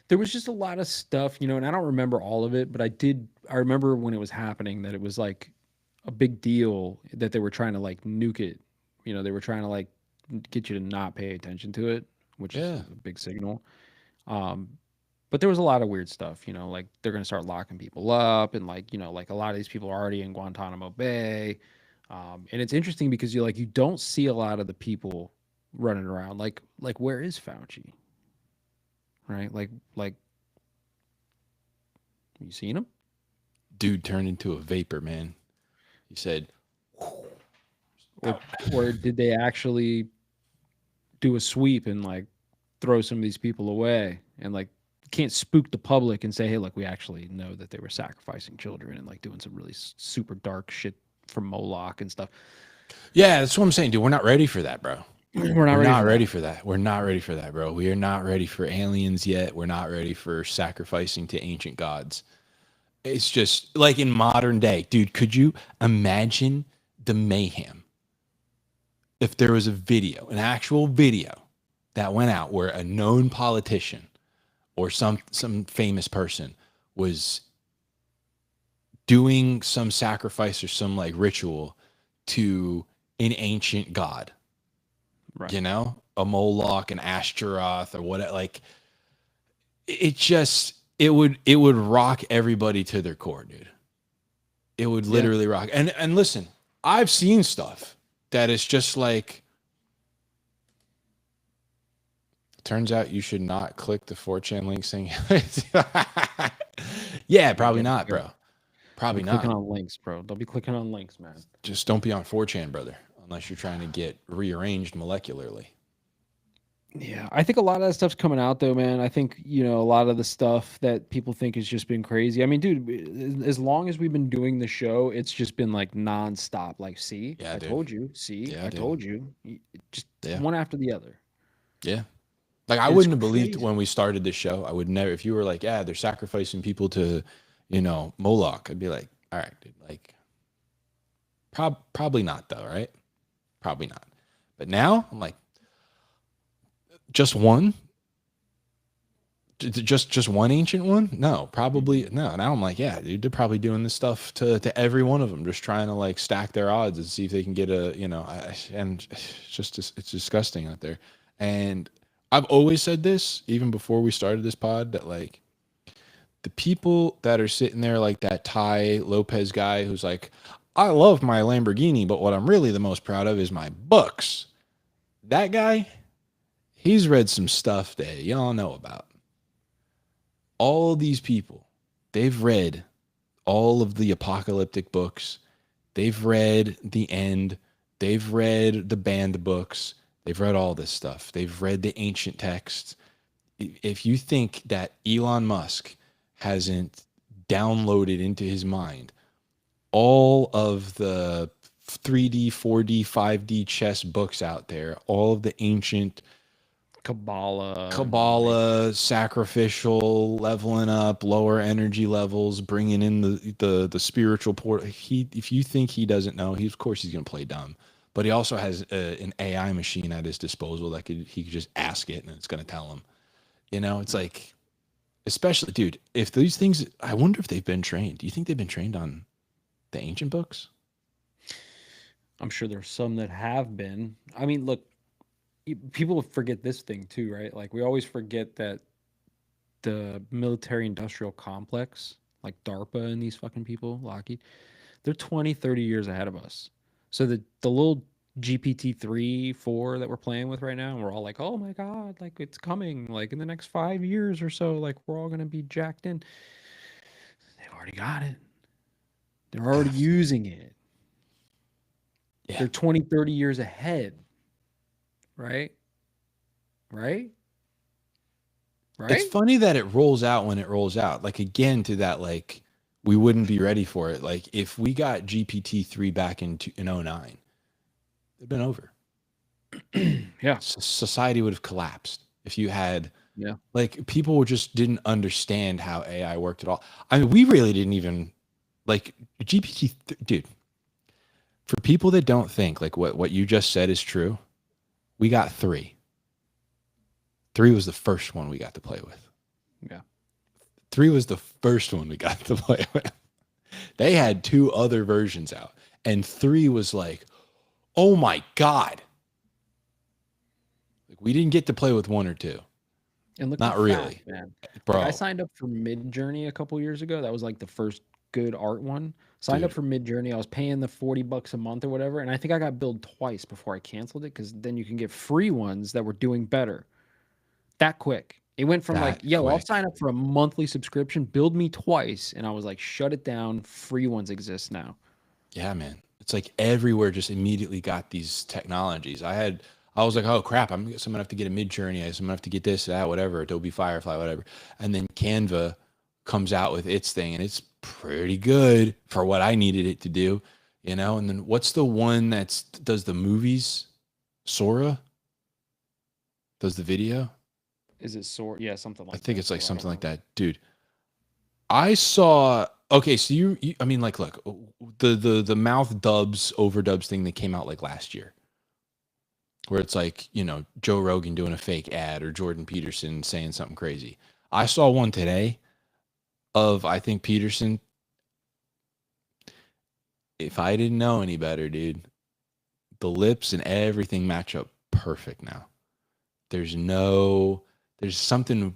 there was just a lot of stuff, you know, and I don't remember all of it, but I remember when it was happening that it was like a big deal that they were trying to like nuke it. You know, they were trying to like get you to not pay attention to it, which is yeah. a big signal. Um, but there was a lot of weird stuff, you know, like they're going to start locking people up and like, you know, like a lot of these people are already in Guantanamo Bay. And it's interesting because you don't see a lot of the people running around. Like where is Fauci? Right? Like you seen him? Dude turned into a vapor, man. He said, Or did they actually do a sweep and like throw some of these people away and like can't spook the public and say, hey, look, we actually know that they were sacrificing children and like doing some really super dark shit for Moloch and stuff. yeah, that's what I'm saying, dude. We're not ready for that, bro. We're not ready for that. We're not ready for that, bro. We are not ready for aliens yet. We're not ready for sacrificing to ancient gods. It's just like in modern day, dude. Could you imagine the mayhem if there was a video, an actual video that went out where a known politician or some famous person was doing some sacrifice or some like ritual to an ancient god, Right. you know, a Moloch, an Ashtaroth, or what? Like it would rock everybody to their core, dude. It would literally rock. And listen, I've seen stuff that is just like, turns out you should not click the 4chan link saying, yeah, probably not, bro. Probably not. Clicking on links, bro. Don't be clicking on links, man. Just don't be on 4chan, brother, unless you're trying to get rearranged molecularly. Yeah, I think a lot of that stuff's coming out though, man. I think, you know, a lot of the stuff that people think has just been crazy. I mean, dude, as long as we've been doing the show, it's just been like nonstop. Like, see, Yeah, I dude. told you. See, Yeah, I dude. told you. Just Yeah. one after the other. Yeah. Like I It's wouldn't have believed crazy. when we started this show. I would never, if you were like, yeah, they're sacrificing people to, you know, Moloch, I'd be like, all right, dude, like probably not though, right? Probably not. But now I'm like, just one? Just one ancient one? No, probably no. Now I'm like, yeah, dude, they're probably doing this stuff to every one of them, just trying to like stack their odds and see if they can get a, you know, and it's disgusting out there. And I've always said this, even before we started this pod, that like the people that are sitting there like that Tai Lopez guy who's like, I love my Lamborghini, but what I'm really the most proud of is my books. That guy, he's read some stuff that y'all know about. All these people, they've read all of the apocalyptic books. They've read The End. They've read the banned books. They've read all this stuff. They've read the ancient texts. If you think that Elon Musk hasn't downloaded into his mind all of the 3D, 4D, 5D chess books out there, all of the ancient Kabbalah, sacrificial, leveling up, lower energy levels, bringing in the spiritual port. If you think he doesn't know, of course he's gonna play dumb. But he also has an AI machine at his disposal that he could just ask it and it's gonna tell him. You know, it's like, especially, dude, if these things, I wonder if they've been trained. Do you think they've been trained on the ancient books? I'm sure there's some that have been. I mean, look, people forget this thing too, right? Like we always forget that the military industrial complex, like DARPA and these fucking people, Lockheed, they're 20, 30 years ahead of us. So the little GPT-3, 4 that we're playing with right now, and we're all like, "Oh my god, like it's coming, like in the next 5 years or so, like we're all gonna be jacked in." They've already got it. They're already using it. Yeah. They're 20, 30 years ahead. Right? Right? It's Right? funny that it rolls out when it rolls out. Like again, to that, like we wouldn't be ready for it. Like if we got GPT-3 back in 09, it'd been over. Yeah. Society would have collapsed if you had, Yeah. like, people just didn't understand how AI worked at all. I mean, we really didn't even, like, GPT, dude, for people that don't think like what you just said is true, we got 3. 3 was the first one we got to play with. Yeah. 3 was the first one we got to play with. They had 2 other versions out, and 3 was like, oh my God. Like, we didn't get to play with 1 or 2. And look, Not how really, fast, man. bro. Like, I signed up for Midjourney a couple years ago. That was like the first good art one. Signed up Dude. for Midjourney. I was paying the $40 a month or whatever, and I think I got billed twice before I canceled it because then you can get free ones that were doing better. That quick. It went from like, That yo, I'll quick. sign up for a monthly subscription, build me twice, and I was like, shut it down. Free ones exist now. Yeah, man. It's like everywhere just immediately got these technologies. I was like, oh crap, I'm gonna have to get a Midjourney. I'm gonna have to get this, that, whatever, Adobe Firefly, whatever. And then Canva comes out with its thing, and it's pretty good for what I needed it to do, you know. And then what's the one that does the movies? Sora does the video. Is it sort? Yeah, something like I think that. it's like So I something don't like know. that, dude. I saw. Okay, so you I mean, like, look, the mouth dubs, overdubs thing that came out like last year, where it's like, you know, Joe Rogan doing a fake ad or Jordan Peterson saying something crazy. I saw one today of, I think, Peterson. If I didn't know any better, dude, the lips and everything match up perfect now. There's something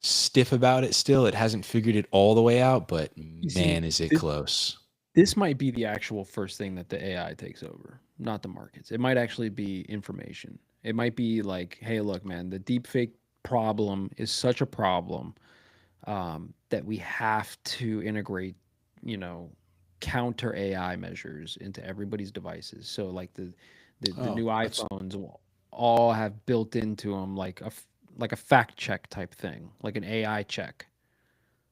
stiff about it still. It hasn't figured it all the way out, but You see, man, is it close. this might be the actual first thing that the AI takes over, not the markets. It might actually be information. It might be like, hey, look, man, the deepfake problem is such a problem that we have to integrate, you know, counter AI measures into everybody's devices. So like the Oh, new that's iPhones will all have built into them like a fact check type thing, like an AI check.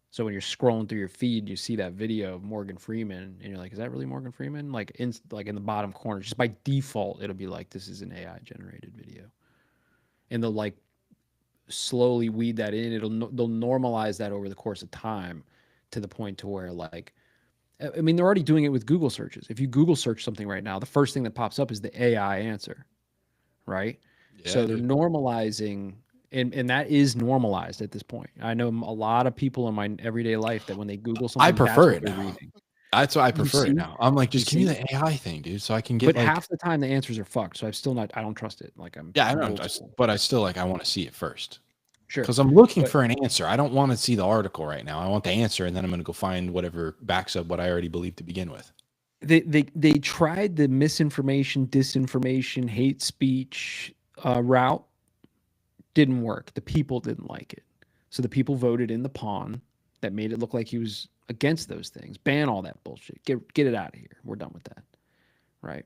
So when you're scrolling through your feed, you see that video of Morgan Freeman, and you're like, "Is that really Morgan Freeman?" Like in the bottom corner, just by default, it'll be like, "This is an AI generated video," and they'll like slowly weed that in. They'll normalize that over the course of time to the point to where like, I mean, they're already doing it with Google searches. If you Google search something right now, the first thing that pops up is the AI answer, right? yeah, So they're dude. normalizing, and that is normalized at this point. I know a lot of people in my everyday life that when they Google I something, that's prefer what it they're now. reading. That's why I You prefer it see? now. I'm like, You just give me see? the AI thing, dude, so I can get But like, half the time the answers are fucked. So I don't trust it. Like yeah, I I'm don't, old school. but I still like, I want to see it first Sure. because I'm looking But for an answer. I don't want to see the article right now. I want the answer, and then I'm going to go find whatever backs up what I already believed to begin with. they tried the misinformation, disinformation, hate speech route. Didn't work. The people didn't like it. So the people voted in the pawn that made it look like he was against those things. Ban all that bullshit. Get it out of here. We're done with that. Right?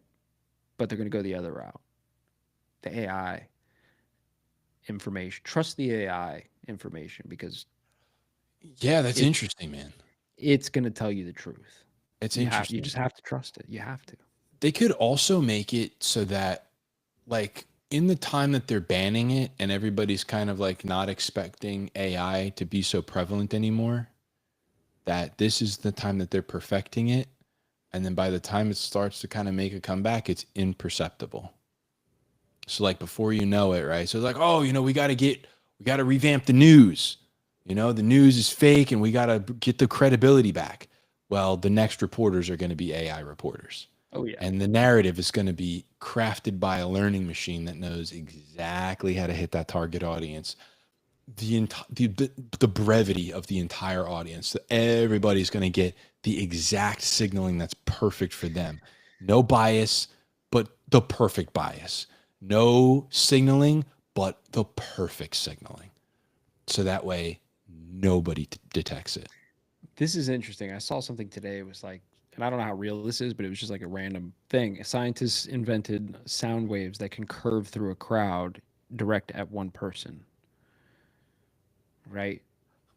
But they're going to go the other route. The AI information. Trust the AI information because Yeah, that's it interesting, man. it's going to tell you the truth. It's You interesting. just have to trust it. You have to. They could also make it so that, like, in the time that they're banning it and everybody's kind of like not expecting AI to be so prevalent anymore, that this is the time that they're perfecting it. And then by the time it starts to kind of make a comeback, it's imperceptible. So like before you know it, right? So it's like, oh, you know, we got to revamp the news. You know, the news is fake and we got to get the credibility back. Well, the next reporters are going to be AI reporters. Oh yeah. And the narrative is going to be crafted by a learning machine that knows exactly how to hit that target audience. The brevity of the entire audience. So everybody's going to get the exact signaling that's perfect for them. No bias, but the perfect bias. No signaling, but the perfect signaling. So that way nobody detects it. This is interesting. I saw something today. It was like, and I don't know how real this is, but it was just like a random thing. Scientists invented sound waves that can curve through a crowd direct at one person. Right?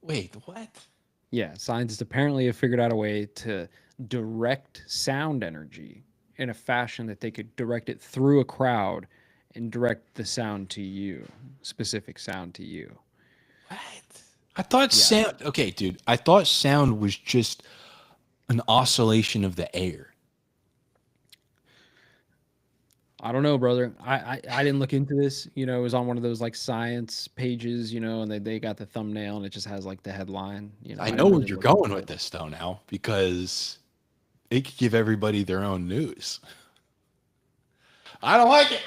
Wait, what? Yeah, scientists apparently have figured out a way to direct sound energy in a fashion that they could direct it through a crowd and direct the sound to you, specific sound to you. What? I thought Yeah. sound. Okay, dude. I thought sound was just an oscillation of the air. I don't know, brother. I didn't look into this. You know, it was on one of those like science pages, you know, and they got the thumbnail and it just has like the headline. You know, I I know didn't where really you're look going into with it. this though now, because it could give everybody their own news. I don't like it.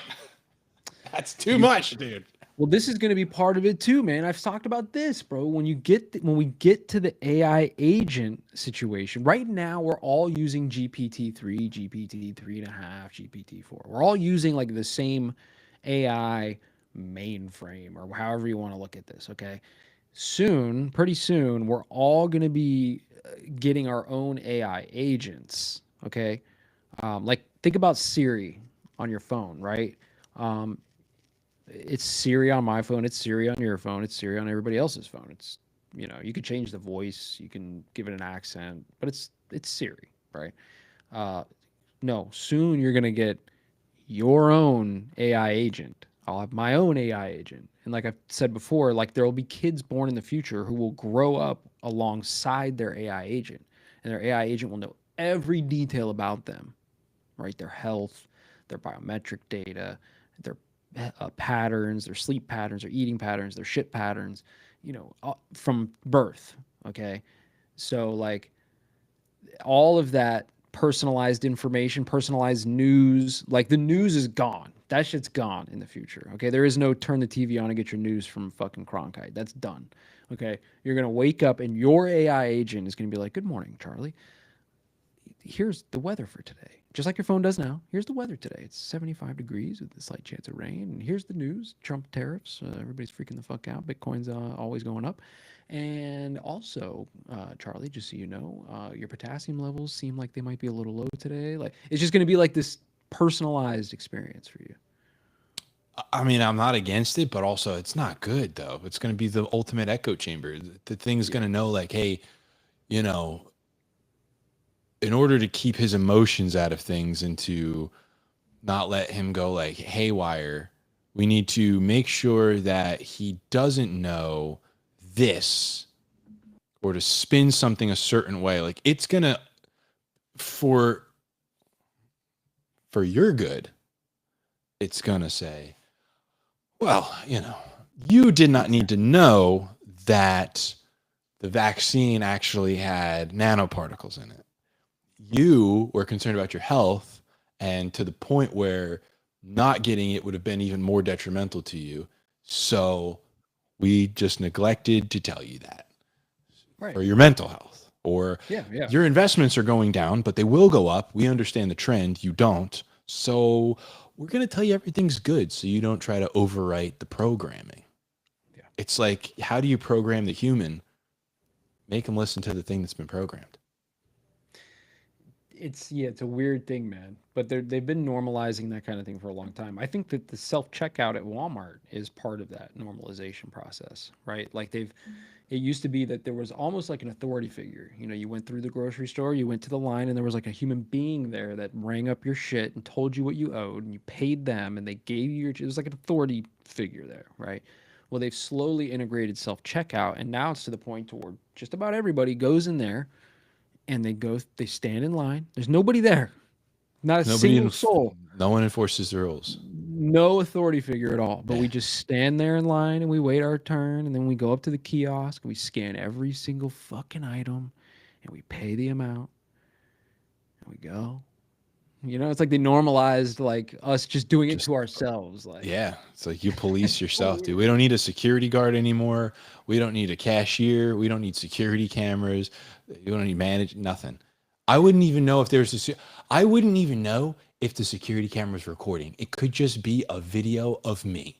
That's too much, dude. Well, this is going to be part of it too, man. I've talked about this, bro. When we get to the AI agent situation, right now we're all using GPT-3, GPT-3.5, GPT-4. We're all using like the same AI mainframe or however you want to look at this, okay? Soon, pretty soon, we're all going to be getting our own AI agents, okay? Like think about Siri on your phone, right? Um, it's Siri on my phone, it's Siri on your phone, it's Siri on everybody else's phone. It's, you know, you could change the voice, you can give it an accent, but it's Siri, right? Uh, no, soon you're gonna get your own AI agent. I'll have my own AI agent, and like I've said before, like there will be kids born in the future who will grow up alongside their AI agent, and their AI agent will know every detail about them, right? Their health, their biometric data, their patterns, their sleep patterns, their eating patterns, their shit patterns, you know, from birth. Okay. So, like, all of that personalized information, personalized news, like the news is gone. That shit's gone in the future. Okay. There is no turn the TV on and get your news from fucking Cronkite. That's done. Okay. You're going to wake up and your AI agent is going to be like, good morning, Charlie. Here's the weather for today. Just like your phone does now. Here's the weather today. It's 75 degrees with a slight chance of rain. And here's the news. Trump tariffs. Everybody's freaking the fuck out. Bitcoin's always going up. And also, Charlie, just so you know, your potassium levels seem like they might be a little low today. Like it's just going to be like this personalized experience for you. I mean, I'm not against it, but also it's not good though. It's going to be the ultimate echo chamber. The thing's going to know, like, hey, you know, in order to keep his emotions out of things and to not let him go like haywire, we need to make sure that he doesn't know this, or to spin something a certain way. Like it's gonna, for your good, it's gonna say, well, you know, you did not need to know that the vaccine actually had nanoparticles in it. You were concerned about your health, and to the point where not getting it would have been even more detrimental to you. So we just neglected to tell you that, Right. for your mental health. Or Yeah. your investments are going down, but they will go up. We understand the trend. You don't. So we're going to tell you everything's good so you don't try to overwrite the programming. Yeah. It's like, how do you program the human? Make them listen to the thing that's been programmed. It's a weird thing, man. But they've been normalizing that kind of thing for a long time. I think that the self checkout at Walmart is part of that normalization process, right? Like it used to be that there was almost like an authority figure. You know, you went through the grocery store, you went to the line, and there was like a human being there that rang up your shit and told you what you owed, and you paid them, and they gave you it was like an authority figure there, right? Well, they've slowly integrated self checkout, and now it's to the point to where just about everybody goes in there and they stand in line. There's nobody there, not a single soul, No one enforces the rules. no authority figure at all. But Yeah. we just stand there in line and we wait our turn, and then we go up to the kiosk and we scan every single fucking item, and we pay the amount, and we go. You know, it's like they normalized like us just doing it to ourselves. Like, Yeah, it's like you police yourself, dude. We don't need a security guard anymore. We don't need a cashier. We don't need security cameras. We don't need nothing. I wouldn't even know if there's I wouldn't even know if the security camera is recording. It could just be a video of me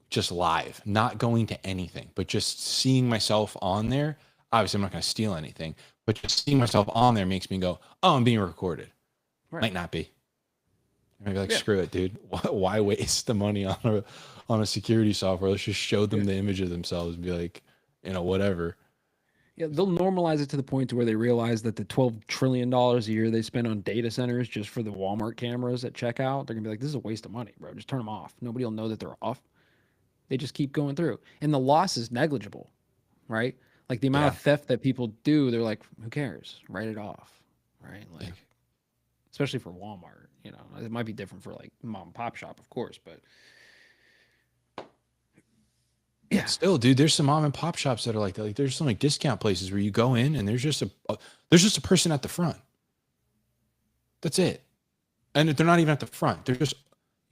just live, not going to anything, but just seeing myself on there. Obviously, I'm not going to steal anything, but just seeing myself on there makes me go, oh, I'm being recorded. Right. Might not be. Maybe like, screw it, dude. Why waste the money on a security software? Let's just show them the image of themselves and be like, whatever. Yeah, they'll normalize it to the point to where they realize that the $12 trillion a year they spend on data centers just for the Walmart cameras at checkout, they're gonna be like, this is a waste of money, bro. Just turn them off. Nobody will know that they're off. They just keep going through. And the loss is negligible, right? Like the amount of theft that people do, they're like, who cares? Write it off, right? Like, especially for Walmart, it might be different for like mom and pop shop, of course, but yeah. Still, dude, there's some mom and pop shops that are like that. Like, there's some like discount places where you go in and there's just a person at the front. That's it. And they're not even at the front. You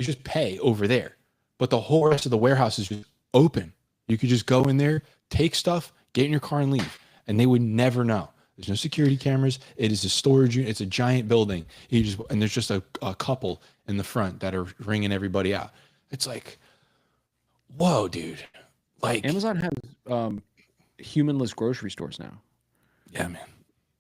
just pay over there. But the whole rest of the warehouse is just open. You could just go in there, take stuff, get in your car and leave. And they would never know. There's no security cameras. It is a storage unit. It's a giant building. And there's just a couple in the front that are ringing everybody out. It's like, whoa, dude. Like, Amazon has humanless grocery stores now. Yeah, man.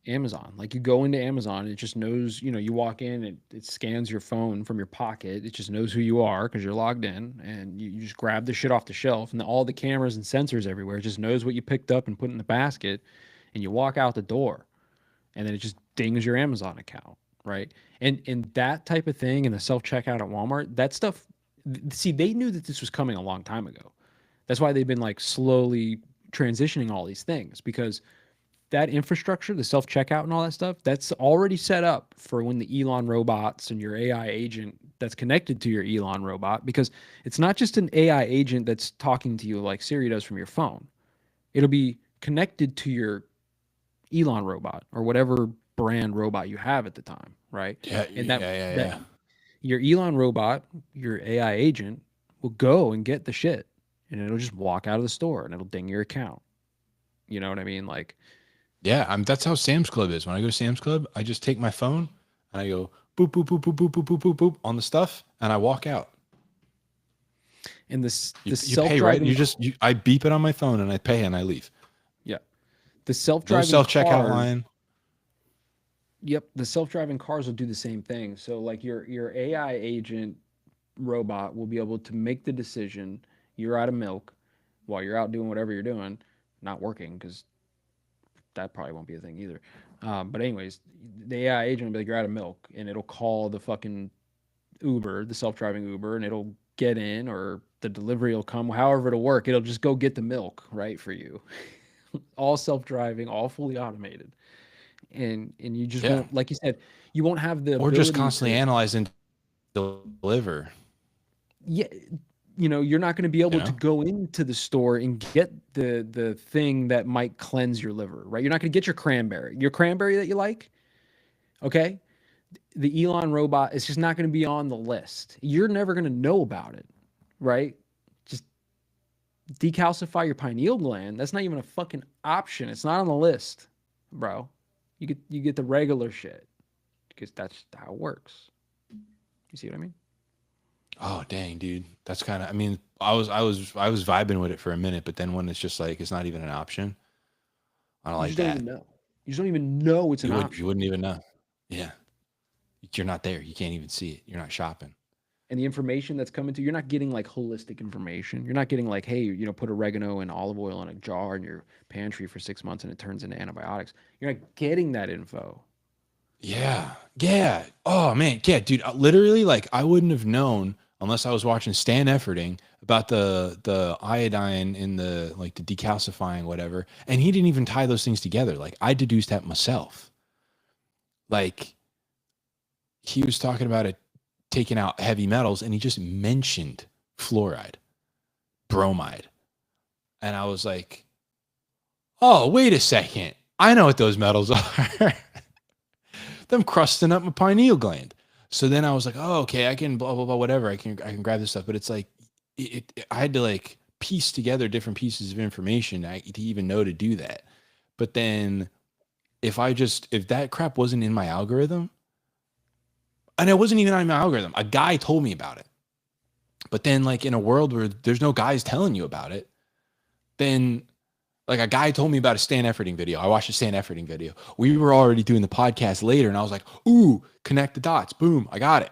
Amazon, like you go into Amazon, it just knows, you walk in, it scans your phone from your pocket. It just knows who you are because you're logged in, and you just grab the shit off the shelf, and all the cameras and sensors everywhere, it just knows what you picked up and put in the basket, and you walk out the door, and then it just dings your Amazon account, right? And that type of thing, and the self-checkout at Walmart, that stuff, see, they knew that this was coming a long time ago. That's why they've been like slowly transitioning all these things, because that infrastructure, the self-checkout and all that stuff, that's already set up for when the Elon robots and your AI agent that's connected to your Elon robot, because it's not just an AI agent that's talking to you like Siri does from your phone. It'll be connected to your Elon robot or whatever brand robot you have at the time, right? Yeah, and your Elon robot, your AI agent, will go and get the shit, and it'll just walk out of the store and it'll ding your account. You know what I mean? Like, yeah, that's how Sam's Club is. When I go to Sam's Club, I just take my phone and I go boop, boop, boop, boop, boop, boop, boop, boop, boop on the stuff, and I walk out. And you self-driving, pay, right? I beep it on my phone and I pay and I leave. Yeah. The self-driving no self-checkout line. Yep. The self-driving cars will do the same thing. So like your AI agent robot will be able to make the decision, you're out of milk while you're out doing whatever you're doing, not working, because that probably won't be a thing either. But anyways, the AI agent will be like, you're out of milk, and it'll call the fucking Uber, the self-driving Uber, and it'll get in, or the delivery will come, however it'll work. It'll just go get the milk right for you. All self-driving, all fully automated. And you just won't, like you said, you won't have the or just constantly analyze and deliver. Yeah, you're not going to be able to go into the store and get the thing that might cleanse your liver, right? You're not going to get your cranberry that you like. Okay. The Elon robot is just not going to be on the list. You're never going to know about it, right? Just decalcify your pineal gland. That's not even a fucking option. It's not on the list, bro. You get the regular shit because that's how it works. You see what I mean? Oh dang, dude. That's kind of, I mean, I was vibing with it for a minute, but then when it's just like it's not even an option, I don't like that. Even know. You just don't even know it's an option. You wouldn't even know. Yeah. You're not there. You can't even see it. You're not shopping. And the information that's coming to you, you're not getting like holistic information. You're not getting like, hey, put oregano and olive oil in a jar in your pantry for 6 months and it turns into antibiotics. You're not getting that info. Yeah. Yeah. Oh man. Yeah, dude. Literally, like, I wouldn't have known unless I was watching Stan Efferding about the iodine in the, like, the decalcifying, whatever. And he didn't even tie those things together. Like, I deduced that myself. Like, he was talking about it taking out heavy metals, and he just mentioned fluoride, bromide. And I was like, oh, wait a second. I know what those metals are. Them crusting up my pineal gland. So then I was like, oh, okay, I can blah, blah, blah, whatever. I can grab this stuff. But it's like, I had to like piece together different pieces of information to even know to do that. But then if that crap wasn't in my algorithm, And it wasn't even on my algorithm. A guy told me about it. But then, like, in a world where there's no guys telling you about it, then like a guy told me about a Stan Efferding video. I watched a Stan Efferding video. We were already doing the podcast later, and I was like, ooh, connect the dots. Boom, I got it.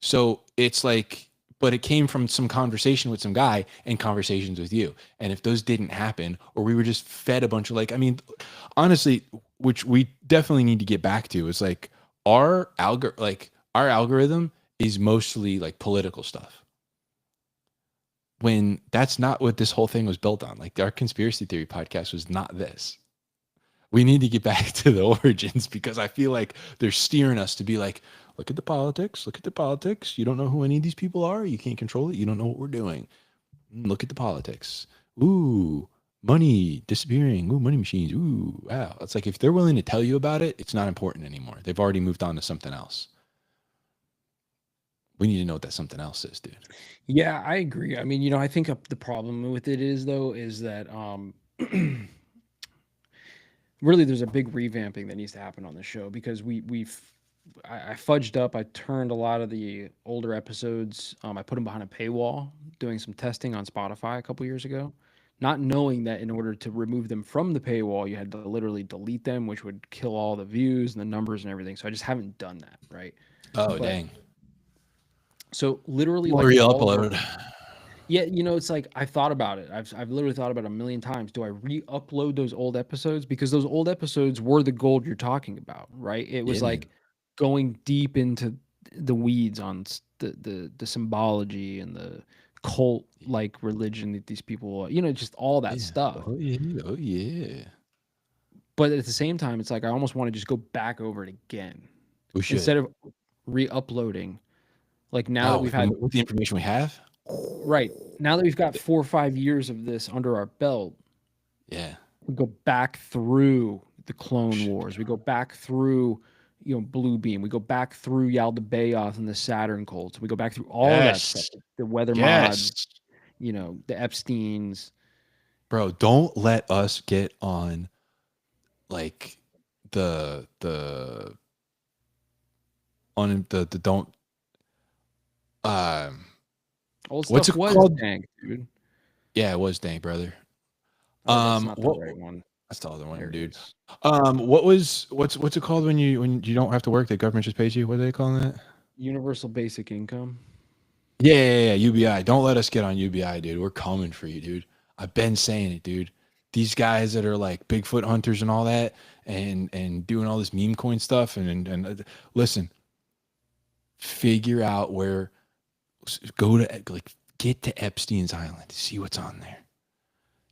So it's like, but it came from some conversation with some guy and conversations with you. And if those didn't happen, or we were just fed a bunch of like, I mean, honestly, which we definitely need to get back to, is like our algorithm is mostly like political stuff, when that's not what this whole thing was built on. Like our conspiracy theory podcast was not this. We need to get back to the origins, because I feel like they're steering us to be like, look at the politics, look at the politics. You don't know who any of these people are. You can't control it. You don't know what we're doing. Look at the politics. Ooh, money disappearing. Ooh, money machines. Ooh, wow. It's like, if they're willing to tell you about it, it's not important anymore. They've already moved on to something else. We need to know what that something else is, dude. Yeah, I agree. I mean, you know, I think the problem with it is though, is that really there's a big revamping that needs to happen on the show, because I fudged up. I turned a lot of the older episodes. I put them behind a paywall, doing some testing on Spotify a couple years ago, not knowing that in order to remove them from the paywall, you had to literally delete them, which would kill all the views and the numbers and everything. So I just haven't done that, right? Oh, dang. So literally, Or like re-upload. yeah, you know, it's like I've thought about it. I've literally thought about it a million times. Do I re-upload those old episodes? Because those old episodes were the gold you're talking about, right? It was Yeah, like going deep into the weeds on the symbology and the cult like religion that these people, you know, just all that stuff. Oh yeah. Oh yeah. But at the same time, it's like I almost want to just go back over it again We should. instead of re-uploading. Like now that we've had with the information we have. right now that we've got 4 or 5 years of this under our belt, Yeah. we go back through the Clone Wars. We go back through, you know, Blue Beam. We go back through Yaldabaoth and the Saturn cults. We go back through all that stuff. The weather mods, you know, the Epsteins. Bro, don't let us get on like the don't Old what's stuff it was called? dank, dude. Yeah, it was dang, brother. Oh, that's not the right one. That's the other one, There it dude. is. What's it called when you don't have to work? The government just pays you. What are they calling it? Universal basic income. Yeah, UBI. Don't let us get on UBI, dude. We're coming for you, dude. I've been saying it, dude. These guys that are like Bigfoot hunters and all that, and doing all this meme coin stuff, and listen, figure out where, go to, like, get to Epstein's Island, see what's on there.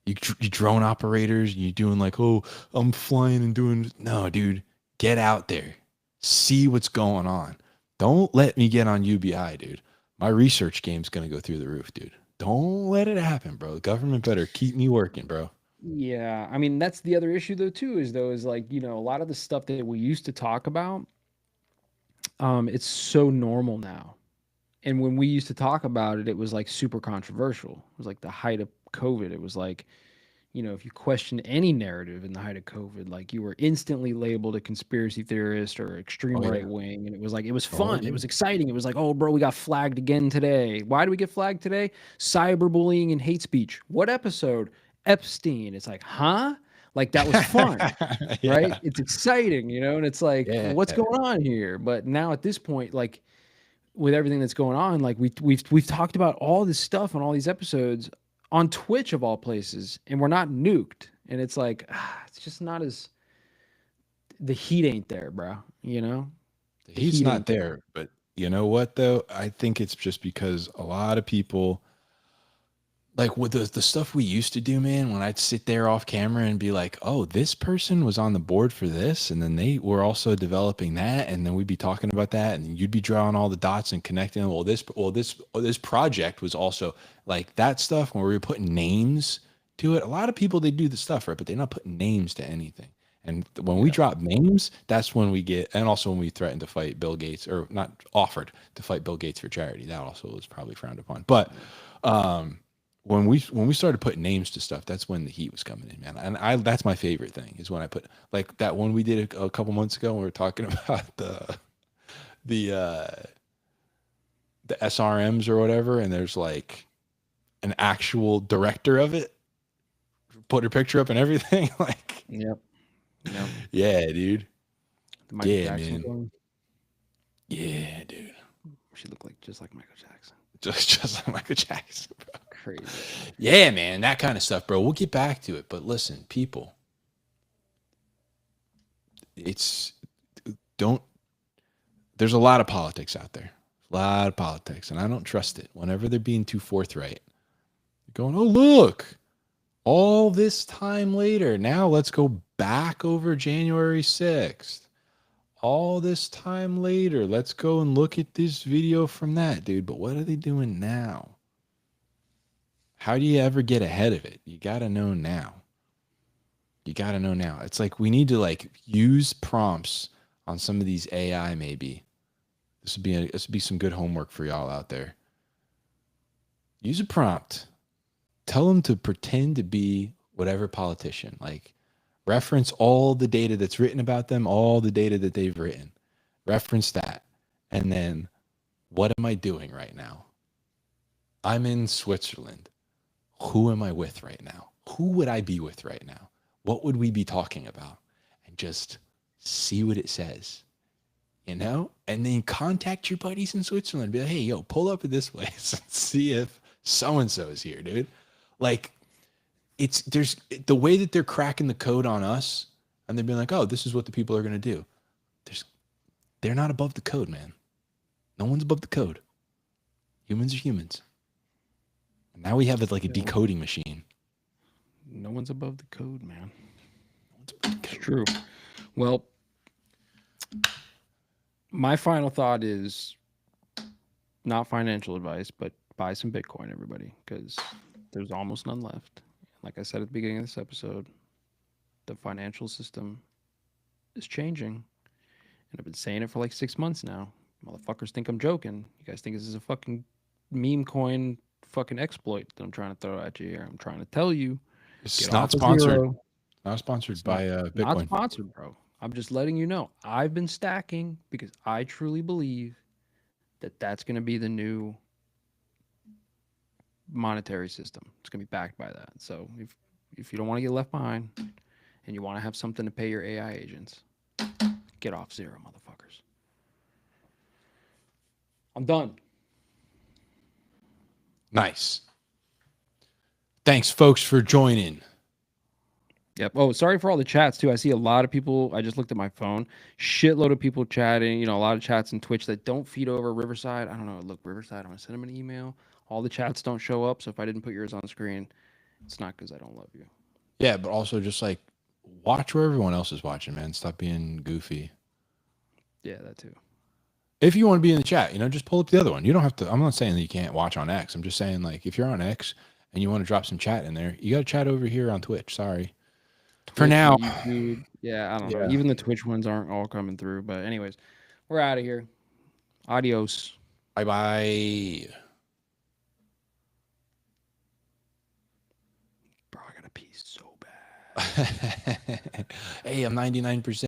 You drone operators, you doing like, oh, I'm flying and doing. No, dude, get out there, see what's going on. Don't let me get on UBI, dude. My research game's gonna go through the roof, dude. Don't let it happen, bro. The government better keep me working, bro. Yeah, I mean that's the other issue though too, is like, you know, a lot of the stuff that we used to talk about, it's so normal now. And when we used to talk about it, it was like super controversial. It was like the height of COVID. It was like, you know, if you questioned any narrative in the height of COVID, like you were instantly labeled a conspiracy theorist or extreme Oh, yeah. right wing. And it was like, it was Oh, fun. yeah. It was exciting. It was like, oh, bro, we got flagged again today. Why do we get flagged today? Cyberbullying and hate speech. What episode? Epstein. It's like, huh? Like that was fun, Yeah. right? It's exciting, you know? And it's like, Yeah. what's going on here? But now at this point, like, with everything that's going on, like we've talked about all this stuff on all these episodes on Twitch of all places, and we're not nuked. And it's like, it's just not as, the heat ain't there, bro. You know, The heat's not there, but you know what though? I think it's just because a lot of people, like with the stuff we used to do, man, when I'd sit there off camera and be like, oh, this person was on the board for this, and then they were also developing that, and then we'd be talking about that, and you'd be drawing all the dots and connecting them. This project was also like that stuff when we were putting names to it. A lot of people, they do the stuff, right? But they're not putting names to anything. And when we drop names, that's when we get, and also when we threatened to fight Bill Gates, or not offered to fight Bill Gates for charity, that also was probably frowned upon. But when we started putting names to stuff, that's when the heat was coming in, man. And that's my favorite thing, is when I put, like that one we did a couple months ago when we were talking about the SRMs or whatever, and there's like an actual director of it, put her picture up and everything. Like, Yep. yeah, dude. The Michael Yeah, Jackson man. clone. Yeah, dude. She looked like just like Michael Jackson. Just like Michael Jackson, bro. Crazy. Yeah, man, that kind of stuff, bro. We'll get back to it, but listen, people, there's a lot of politics out there, a lot of politics, and I don't trust it. Whenever they're being too forthright, going, oh look, all this time later, now let's go back over January 6th. All this time later, let's go and look at this video from that, dude. But what are they doing now? How do you ever get ahead of it? You got to know now. You got to know now. It's like we need to like use prompts on some of these AI maybe. This would be some good homework for y'all out there. Use a prompt. Tell them to pretend to be whatever politician. Like reference all the data that's written about them, all the data that they've written. Reference that. And then what am I doing right now? I'm in Switzerland. Who am I with right now? Who would I be with right now? What would we be talking about? And just see what it says, you know? And then contact your buddies in Switzerland. Be like, hey, yo, pull up at this place and see if so-and-so is here, dude. Like, there's the way that they're cracking the code on us, and they're being like, oh, this is what the people are going to do. They're not above the code, man. No one's above the code. Humans are humans. And now we have it like a decoding machine. No one's above the code, man. It's true. Well, my final thought is not financial advice, but buy some Bitcoin, everybody, because there's almost none left. Like I said at the beginning of this episode, the financial system is changing. And I've been saying it for like 6 months now. Motherfuckers think I'm joking. You guys think this is a fucking meme coin fucking exploit that I'm trying to throw at you here. I'm trying to tell you. It's not sponsored. Not sponsored by Bitcoin. Not sponsored, bro. I'm just letting you know. I've been stacking because I truly believe that that's going to be the new monetary system. It's going to be backed by that. So if you don't want to get left behind and you want to have something to pay your AI agents, get off zero, motherfuckers. I'm done. Nice. Thanks, folks, for joining. Yep. Oh, sorry for all the chats too. I see a lot of people. I just looked at my phone. Shitload of people chatting. You know, a lot of chats in Twitch that don't feed over Riverside. I don't know. Look, Riverside. I'm gonna send them an email. All the chats don't show up. So if I didn't put yours on screen, it's not because I don't love you. Yeah, but also just like watch where everyone else is watching, man. Stop being goofy. Yeah, that too. If you want to be in the chat, you know, just pull up the other one. You don't have to. I'm not saying that you can't watch on X. I'm just saying, like, if you're on X and you want to drop some chat in there, you got to chat over here on Twitch. Sorry. Twitch, for now. YouTube. Yeah, I don't know. Even the Twitch ones aren't all coming through. But anyways, we're out of here. Adios. Bye-bye. Bro, I got to pee so bad. Hey, I'm 99%.